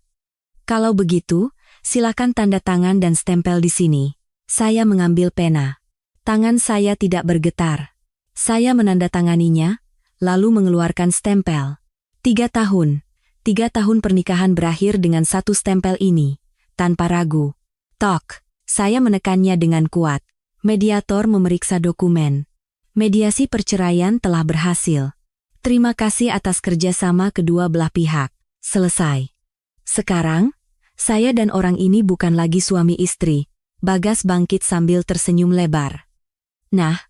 Kalau begitu, silakan tanda tangan dan stempel di sini. Saya mengambil pena. Tangan saya tidak bergetar. Saya menandatanganinya, lalu mengeluarkan stempel. 3 tahun. 3 tahun pernikahan berakhir dengan satu stempel ini, tanpa ragu. Tok, saya menekannya dengan kuat. Mediator memeriksa dokumen. Mediasi perceraian telah berhasil. Terima kasih atas kerjasama kedua belah pihak. Selesai. Sekarang, saya dan orang ini bukan lagi suami istri. Bagas bangkit sambil tersenyum lebar. Nah,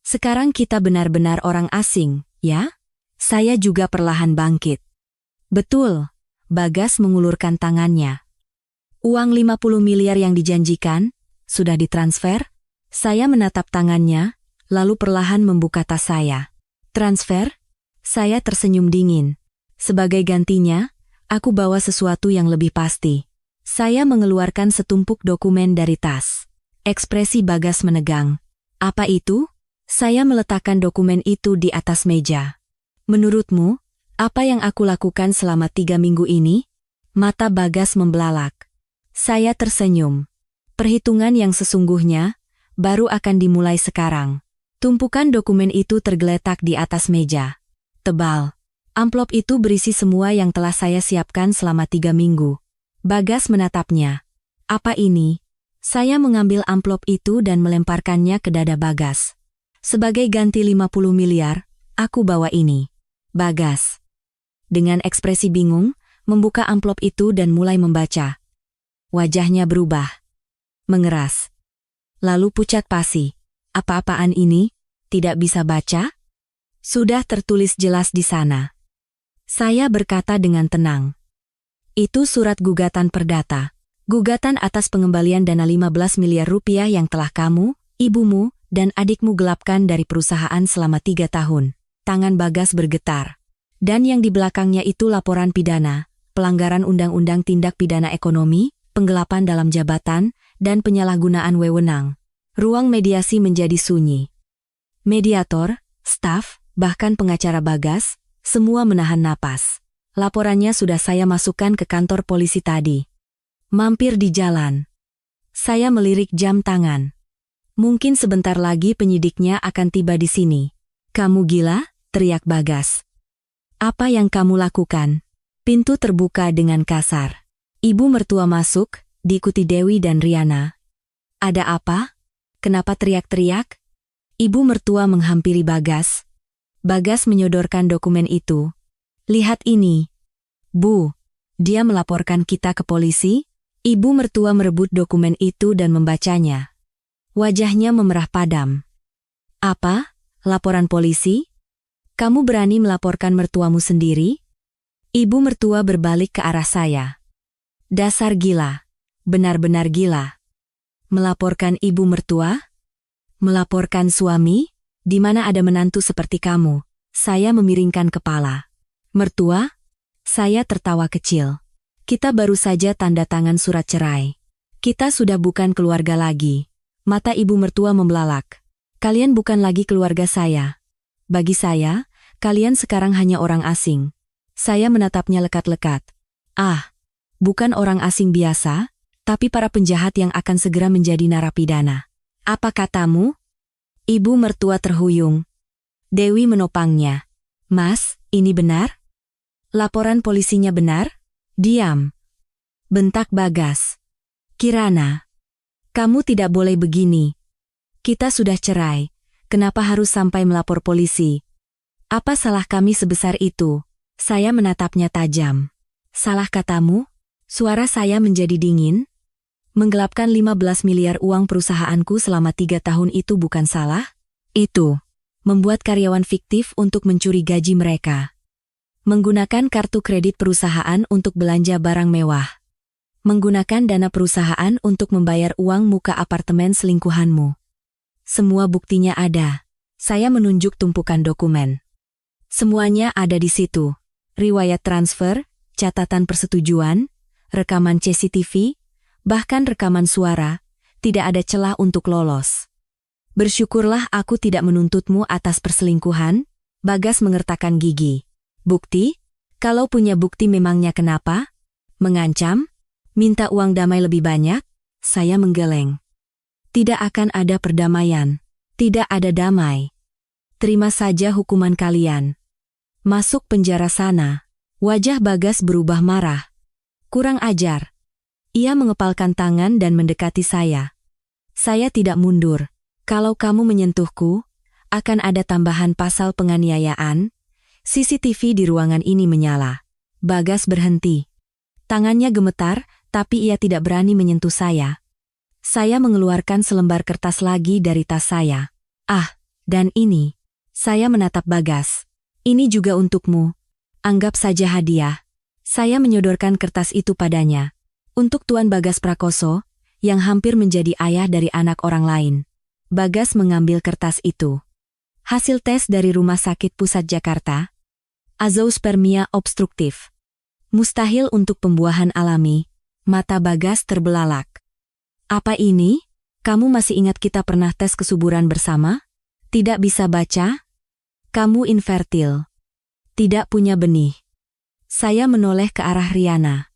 sekarang kita benar-benar orang asing, ya? Saya juga perlahan bangkit. Betul, Bagas mengulurkan tangannya. Uang 50 miliar yang dijanjikan, sudah ditransfer? Saya menatap tangannya, lalu perlahan membuka tas saya. Transfer? Saya tersenyum dingin. Sebagai gantinya, aku bawa sesuatu yang lebih pasti. Saya mengeluarkan setumpuk dokumen dari tas. Ekspresi Bagas menegang. Apa itu? Saya meletakkan dokumen itu di atas meja. Menurutmu, apa yang aku lakukan selama 3 minggu ini? Mata Bagas membelalak. Saya tersenyum. Perhitungan yang sesungguhnya baru akan dimulai sekarang. Tumpukan dokumen itu tergeletak di atas meja. Tebal. Amplop itu berisi semua yang telah saya siapkan selama 3 minggu. Bagas menatapnya. Apa ini? Saya mengambil amplop itu dan melemparkannya ke dada Bagas. Sebagai ganti 50 miliar, aku bawa ini. Bagas. Dengan ekspresi bingung, membuka amplop itu dan mulai membaca. Wajahnya berubah. Mengeras. Lalu pucat pasi. Apa-apaan ini? Tidak bisa baca? Sudah tertulis jelas di sana. Saya berkata dengan tenang. Itu surat gugatan perdata. Gugatan atas pengembalian dana 15 miliar rupiah yang telah kamu, ibumu, dan adikmu gelapkan dari perusahaan selama 3 tahun. Tangan Bagas bergetar. Dan yang di belakangnya itu laporan pidana, pelanggaran undang-undang tindak pidana ekonomi, penggelapan dalam jabatan, dan penyalahgunaan wewenang. Ruang mediasi menjadi sunyi. Mediator, staf, bahkan pengacara Bagas, semua menahan napas. Laporannya sudah saya masukkan ke kantor polisi tadi. Mampir di jalan. Saya melirik jam tangan. Mungkin sebentar lagi penyidiknya akan tiba di sini. Kamu gila? Teriak Bagas. Apa yang kamu lakukan? Pintu terbuka dengan kasar. Ibu mertua masuk, diikuti Dewi dan Riana. Ada apa? Kenapa teriak-teriak? Ibu mertua menghampiri Bagas. Bagas menyodorkan dokumen itu. Lihat ini. Bu, dia melaporkan kita ke polisi? Ibu mertua merebut dokumen itu dan membacanya. Wajahnya memerah padam. Apa? Laporan polisi? Kamu berani melaporkan mertuamu sendiri? Ibu mertua berbalik ke arah saya. Dasar gila. Benar-benar gila. Melaporkan ibu mertua? Melaporkan suami? Di mana ada menantu seperti kamu? Saya memiringkan kepala. Mertua? Saya tertawa kecil. Kita baru saja tanda tangan surat cerai. Kita sudah bukan keluarga lagi. Mata ibu mertua membelalak. Kalian bukan lagi keluarga saya. Bagi saya, kalian sekarang hanya orang asing. Saya menatapnya lekat-lekat. Ah, bukan orang asing biasa, tapi para penjahat yang akan segera menjadi narapidana. Apa katamu? Ibu mertua terhuyung. Dewi menopangnya. Mas, ini benar? Laporan polisinya benar? Diam. Bentak Bagas. Kirana. Kamu tidak boleh begini. Kita sudah cerai. Kenapa harus sampai melapor polisi? Apa salah kami sebesar itu? Saya menatapnya tajam. Salah katamu? Suara saya menjadi dingin. Menggelapkan 15 miliar uang perusahaanku selama 3 tahun itu bukan salah? Itu. Membuat karyawan fiktif untuk mencuri gaji mereka. Menggunakan kartu kredit perusahaan untuk belanja barang mewah. Menggunakan dana perusahaan untuk membayar uang muka apartemen selingkuhanmu. Semua buktinya ada. Saya menunjuk tumpukan dokumen. Semuanya ada di situ. Riwayat transfer, catatan persetujuan, rekaman CCTV, bahkan rekaman suara, tidak ada celah untuk lolos. Bersyukurlah aku tidak menuntutmu atas perselingkuhan, Bagas mengertakkan gigi. Bukti? Kalau punya bukti memangnya kenapa? Mengancam? Minta uang damai lebih banyak? Saya menggeleng. Tidak akan ada perdamaian. Tidak ada damai. Terima saja hukuman kalian. Masuk penjara sana. Wajah Bagas berubah marah. Kurang ajar. Ia mengepalkan tangan dan mendekati saya. Saya tidak mundur. Kalau kamu menyentuhku, akan ada tambahan pasal penganiayaan. CCTV di ruangan ini menyala. Bagas berhenti. Tangannya gemetar, tapi ia tidak berani menyentuh saya. Saya mengeluarkan selembar kertas lagi dari tas saya. Ah, dan ini. Saya menatap Bagas. Ini juga untukmu. Anggap saja hadiah. Saya menyodorkan kertas itu padanya. Untuk Tuan Bagas Prakoso, yang hampir menjadi ayah dari anak orang lain. Bagas mengambil kertas itu. Hasil tes dari Rumah Sakit Pusat Jakarta. Azoospermia obstruktif. Mustahil untuk pembuahan alami. Mata Bagas terbelalak. Apa ini? Kamu masih ingat kita pernah tes kesuburan bersama? Tidak bisa baca? Kamu infertil. Tidak punya benih. Saya menoleh ke arah Riana.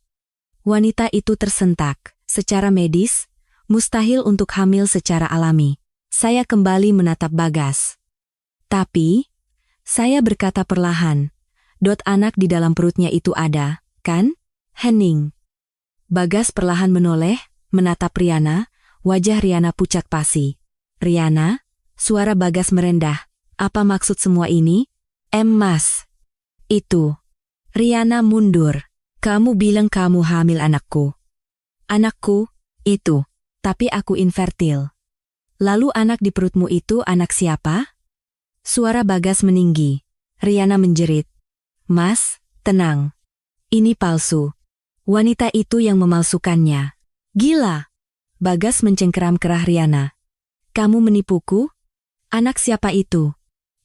Wanita itu tersentak. Secara medis, mustahil untuk hamil secara alami. Saya kembali menatap Bagas. Tapi, saya berkata perlahan. Anak di dalam perutnya itu ada, kan? Hening. Bagas perlahan menoleh, menatap Riana, wajah Riana pucat pasi. Riana, suara Bagas merendah. Apa maksud semua ini? Mas. Itu. Riana mundur. Kamu bilang kamu hamil anakku. Anakku, itu. Tapi aku infertil. Lalu anak di perutmu itu anak siapa? Suara Bagas meninggi. Riana menjerit. Mas, tenang. Ini palsu. Wanita itu yang memalsukannya. Gila. Bagas mencengkeram kerah Riana. Kamu menipuku? Anak siapa itu?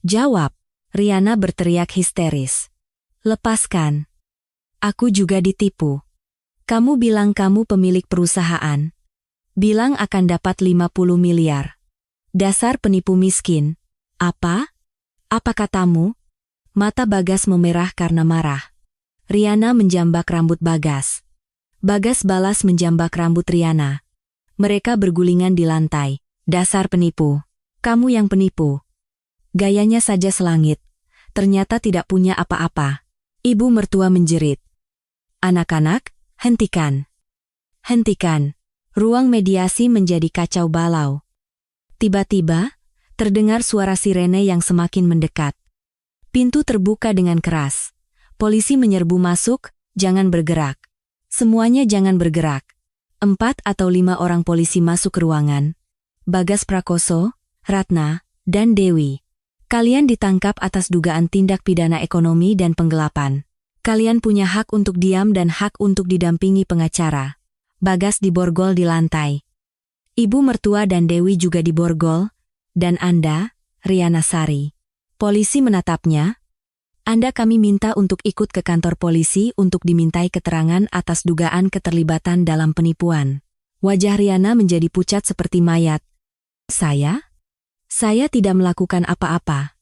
Jawab. Riana berteriak histeris. Lepaskan. Aku juga ditipu. Kamu bilang kamu pemilik perusahaan. Bilang akan dapat 50 miliar. Dasar penipu miskin. Apa? Apa katamu? Mata Bagas memerah karena marah. Riana menjambak rambut Bagas. Bagas balas menjambak rambut Riana. Mereka bergulingan di lantai. Dasar penipu. Kamu yang penipu. Gayanya saja selangit. Ternyata tidak punya apa-apa. Ibu mertua menjerit. Anak-anak, hentikan. Hentikan. Ruang mediasi menjadi kacau balau. Tiba-tiba, terdengar suara sirene yang semakin mendekat. Pintu terbuka dengan keras. Polisi menyerbu masuk, jangan bergerak. Semuanya jangan bergerak. 4 atau 5 orang polisi masuk ke ruangan. Bagas Prakoso, Ratna, dan Dewi. Kalian ditangkap atas dugaan tindak pidana ekonomi dan penggelapan. Kalian punya hak untuk diam dan hak untuk didampingi pengacara. Bagas diborgol di lantai. Ibu mertua dan Dewi juga diborgol. Dan Anda, Riana Sari. Polisi menatapnya. Anda kami minta untuk ikut ke kantor polisi untuk dimintai keterangan atas dugaan keterlibatan dalam penipuan. Wajah Riana menjadi pucat seperti mayat. Saya? Saya tidak melakukan apa-apa.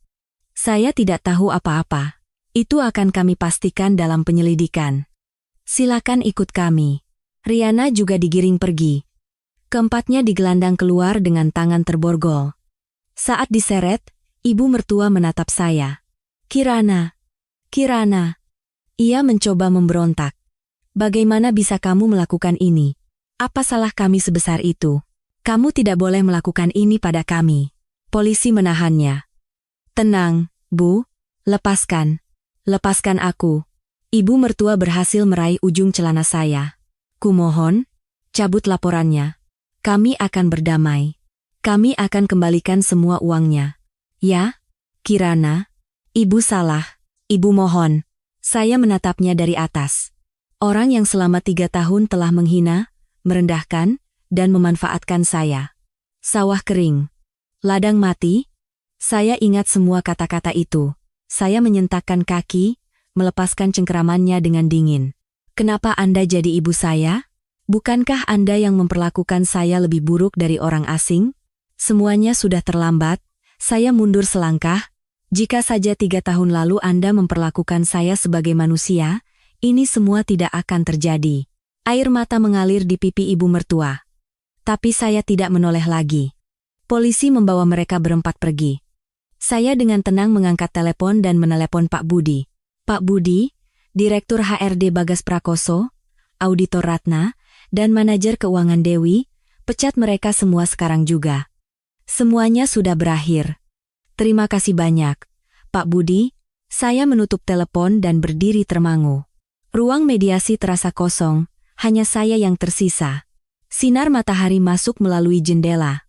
Saya tidak tahu apa-apa. Itu akan kami pastikan dalam penyelidikan. Silakan ikut kami. Riana juga digiring pergi. Keempatnya digelandang keluar dengan tangan terborgol. Saat diseret, ibu mertua menatap saya. Kirana. Kirana. Ia mencoba memberontak. Bagaimana bisa kamu melakukan ini? Apa salah kami sebesar itu? Kamu tidak boleh melakukan ini pada kami. Polisi menahannya. Tenang, Bu. Lepaskan. Lepaskan aku. Ibu mertua berhasil meraih ujung celana saya. Kumohon, cabut laporannya. Kami akan berdamai. Kami akan kembalikan semua uangnya. Ya, Kirana. Ibu salah. Ibu mohon. Saya menatapnya dari atas. Orang yang selama 3 tahun telah menghina, merendahkan, dan memanfaatkan saya. Sawah kering. Ladang mati. Saya ingat semua kata-kata itu. Saya menyentakkan kaki, melepaskan cengkeramannya dengan dingin. Kenapa Anda jadi ibu saya? Bukankah Anda yang memperlakukan saya lebih buruk dari orang asing? Semuanya sudah terlambat, saya mundur selangkah. Jika saja 3 tahun lalu Anda memperlakukan saya sebagai manusia, ini semua tidak akan terjadi. Air mata mengalir di pipi ibu mertua. Tapi saya tidak menoleh lagi. Polisi membawa mereka berempat pergi. Saya dengan tenang mengangkat telepon dan menelepon Pak Budi. Pak Budi, Direktur HRD Bagas Prakoso, Auditor Ratna, dan Manajer Keuangan Dewi, pecat mereka semua sekarang juga. Semuanya sudah berakhir. Terima kasih banyak, Pak Budi. Saya menutup telepon dan berdiri termangu. Ruang mediasi terasa kosong, hanya saya yang tersisa. Sinar matahari masuk melalui jendela.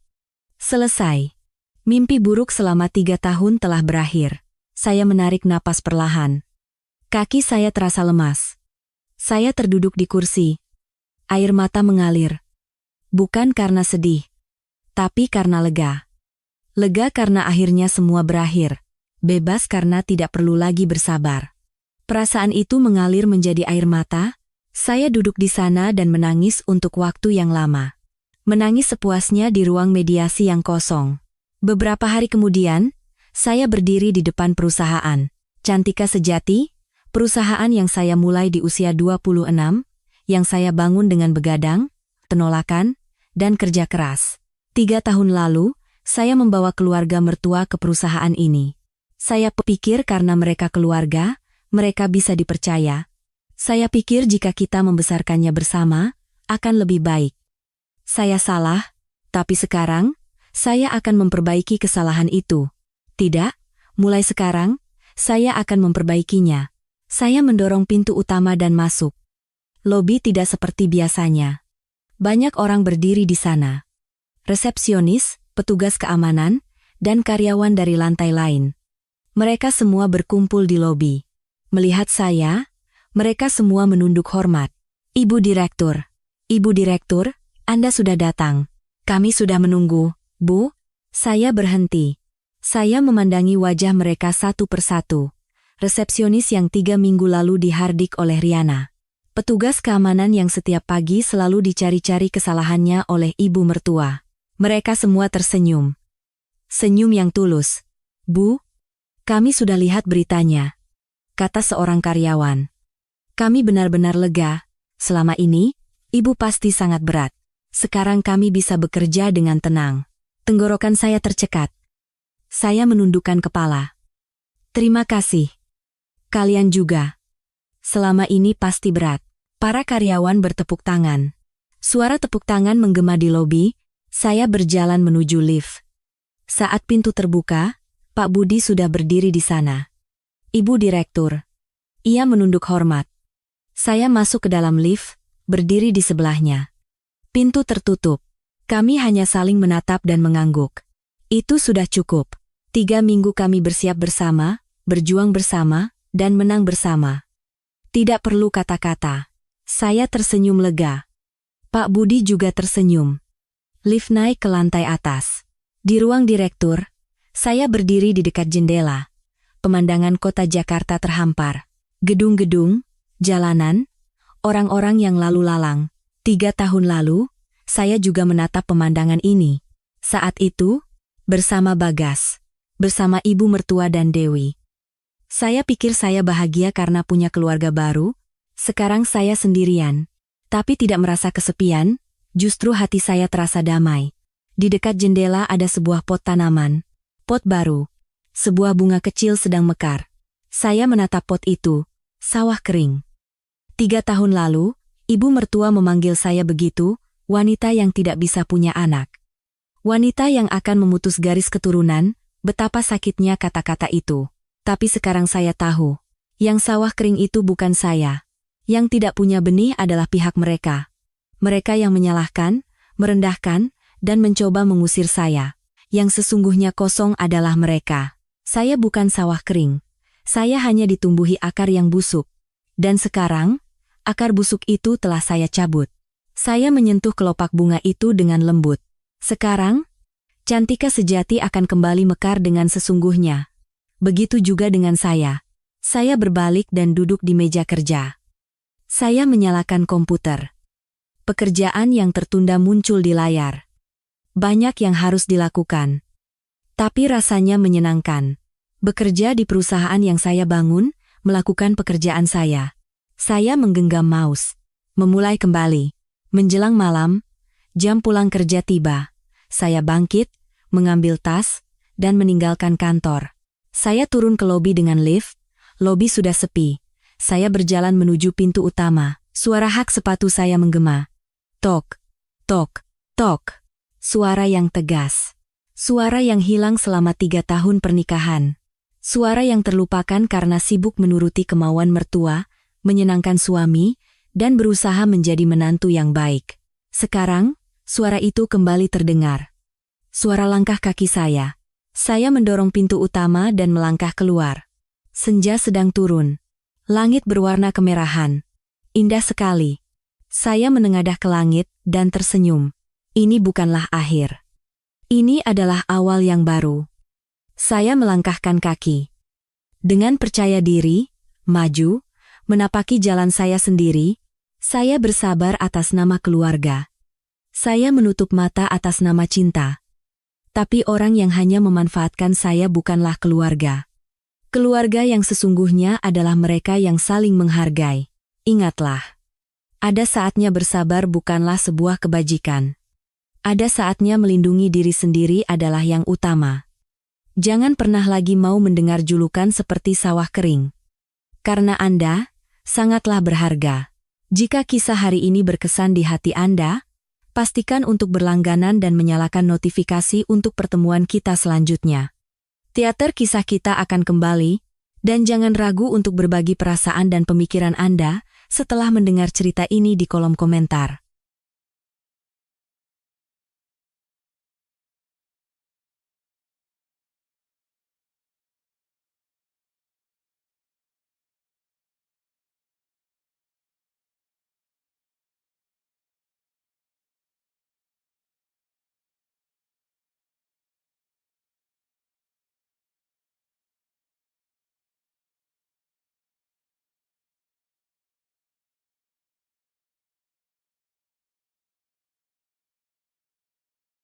Selesai. Mimpi buruk selama 3 tahun telah berakhir. Saya menarik napas perlahan. Kaki saya terasa lemas. Saya terduduk di kursi. Air mata mengalir. Bukan karena sedih, tapi karena lega. Lega karena akhirnya semua berakhir. Bebas karena tidak perlu lagi bersabar. Perasaan itu mengalir menjadi air mata. Saya duduk di sana dan menangis untuk waktu yang lama. Menangis sepuasnya di ruang mediasi yang kosong. Beberapa hari kemudian, saya berdiri di depan perusahaan. Cantika Sejati, perusahaan yang saya mulai di usia 26, yang saya bangun dengan begadang, penolakan, dan kerja keras. 3 tahun lalu, saya membawa keluarga mertua ke perusahaan ini. Saya pikir karena mereka keluarga, mereka bisa dipercaya. Saya pikir jika kita membesarkannya bersama, akan lebih baik. Saya salah, tapi sekarang, saya akan memperbaiki kesalahan itu. Tidak, mulai sekarang, saya akan memperbaikinya. Saya mendorong pintu utama dan masuk. Lobi tidak seperti biasanya. Banyak orang berdiri di sana. Resepsionis, petugas keamanan, dan karyawan dari lantai lain. Mereka semua berkumpul di lobi. Melihat saya, mereka semua menunduk hormat. Ibu Direktur, Anda sudah datang. Kami sudah menunggu, Bu. Saya berhenti. Saya memandangi wajah mereka satu persatu. Resepsionis yang 3 minggu lalu dihardik oleh Riana. Petugas keamanan yang setiap pagi selalu dicari-cari kesalahannya oleh ibu mertua. Mereka semua tersenyum. Senyum yang tulus. Bu, kami sudah lihat beritanya, kata seorang karyawan. Kami benar-benar lega. Selama ini, ibu pasti sangat berat. Sekarang kami bisa bekerja dengan tenang. Tenggorokan saya tercekat. Saya menundukkan kepala. Terima kasih. Kalian juga. Selama ini pasti berat. Para karyawan bertepuk tangan. Suara tepuk tangan menggema di lobi. Saya berjalan menuju lift. Saat pintu terbuka, Pak Budi sudah berdiri di sana. Ibu Direktur. Ia menunduk hormat. Saya masuk ke dalam lift, berdiri di sebelahnya. Pintu tertutup. Kami hanya saling menatap dan mengangguk. Itu sudah cukup. 3 minggu kami bersiap bersama, berjuang bersama, dan menang bersama. Tidak perlu kata-kata. Saya tersenyum lega. Pak Budi juga tersenyum. Lift naik ke lantai atas. Di ruang direktur, saya berdiri di dekat jendela. Pemandangan kota Jakarta terhampar. Gedung-gedung, jalanan, orang-orang yang lalu lalang. 3 tahun lalu, saya juga menatap pemandangan ini. Saat itu, bersama Bagas, bersama ibu mertua dan Dewi. Saya pikir saya bahagia karena punya keluarga baru. Sekarang saya sendirian. Tapi tidak merasa kesepian, justru hati saya terasa damai. Di dekat jendela ada sebuah pot tanaman. Pot baru. Sebuah bunga kecil sedang mekar. Saya menatap pot itu. Sawah kering. 3 tahun lalu, ibu mertua memanggil saya begitu, wanita yang tidak bisa punya anak. Wanita yang akan memutus garis keturunan, betapa sakitnya kata-kata itu. Tapi sekarang saya tahu, yang sawah kering itu bukan saya. Yang tidak punya benih adalah pihak mereka. Mereka yang menyalahkan, merendahkan, dan mencoba mengusir saya. Yang sesungguhnya kosong adalah mereka. Saya bukan sawah kering. Saya hanya ditumbuhi akar yang busuk. Dan sekarang, akar busuk itu telah saya cabut. Saya menyentuh kelopak bunga itu dengan lembut. Sekarang, Cantika Sejati akan kembali mekar dengan sesungguhnya. Begitu juga dengan saya. Saya berbalik dan duduk di meja kerja. Saya menyalakan komputer. Pekerjaan yang tertunda muncul di layar. Banyak yang harus dilakukan. Tapi rasanya menyenangkan. Bekerja di perusahaan yang saya bangun, melakukan pekerjaan saya. Saya menggenggam mouse. Memulai kembali. Menjelang malam, jam pulang kerja tiba. Saya bangkit, mengambil tas, dan meninggalkan kantor. Saya turun ke lobi dengan lift. Lobi sudah sepi. Saya berjalan menuju pintu utama. Suara hak sepatu saya menggema. Tok, tok, tok. Suara yang tegas. Suara yang hilang selama 3 tahun pernikahan. Suara yang terlupakan karena sibuk menuruti kemauan mertua, menyenangkan suami, dan berusaha menjadi menantu yang baik. Sekarang, suara itu kembali terdengar. Suara langkah kaki saya. Saya mendorong pintu utama dan melangkah keluar. Senja sedang turun. Langit berwarna kemerahan. Indah sekali. Saya menengadah ke langit dan tersenyum. Ini bukanlah akhir. Ini adalah awal yang baru. Saya melangkahkan kaki. Dengan percaya diri, maju, menapaki jalan saya sendiri, saya bersabar atas nama keluarga. Saya menutup mata atas nama cinta. Tapi orang yang hanya memanfaatkan saya bukanlah keluarga. Keluarga yang sesungguhnya adalah mereka yang saling menghargai. Ingatlah, ada saatnya bersabar bukanlah sebuah kebajikan. Ada saatnya melindungi diri sendiri adalah yang utama. Jangan pernah lagi mau mendengar julukan seperti sawah kering. Karena Anda sangatlah berharga. Jika kisah hari ini berkesan di hati Anda, pastikan untuk berlangganan dan menyalakan notifikasi untuk pertemuan kita selanjutnya. Teater kisah kita akan kembali, dan jangan ragu untuk berbagi perasaan dan pemikiran Anda setelah mendengar cerita ini di kolom komentar.